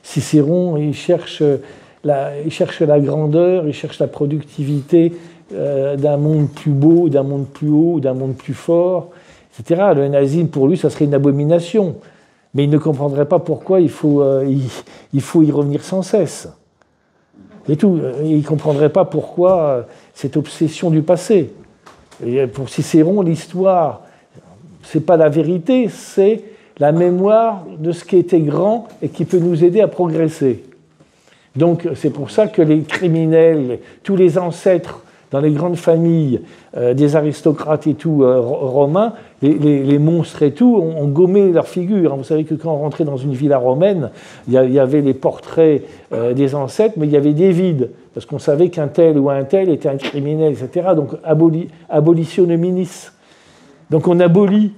Cicéron, il cherche la grandeur, il cherche la productivité d'un monde plus beau, d'un monde plus haut, d'un monde plus fort, etc. Le nazisme, pour lui, ça serait une abomination. Mais il ne comprendrait pas pourquoi il faut y revenir sans cesse. Et tout. Il ne comprendrait pas pourquoi cette obsession du passé. Et pour Cicéron, l'histoire, ce n'est pas la vérité, c'est la mémoire de ce qui était grand et qui peut nous aider à progresser. Donc c'est pour ça que les criminels, tous les ancêtres dans les grandes familles des aristocrates et tout romains, les monstres et tout, ont gommé leur figure. Vous savez que quand on rentrait dans une villa romaine, il y avait les portraits des ancêtres, mais il y avait des vides, parce qu'on savait qu'un tel ou un tel était un criminel, etc. Donc abolition nominis. Donc on abolit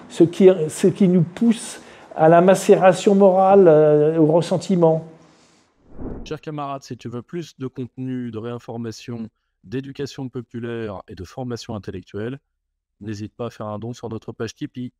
ce qui nous pousse à la macération morale, au ressentiment. Chers camarades, si tu veux plus de contenu, de réinformation, d'éducation populaire et de formation intellectuelle, n'hésite pas à faire un don sur notre page Tipeee.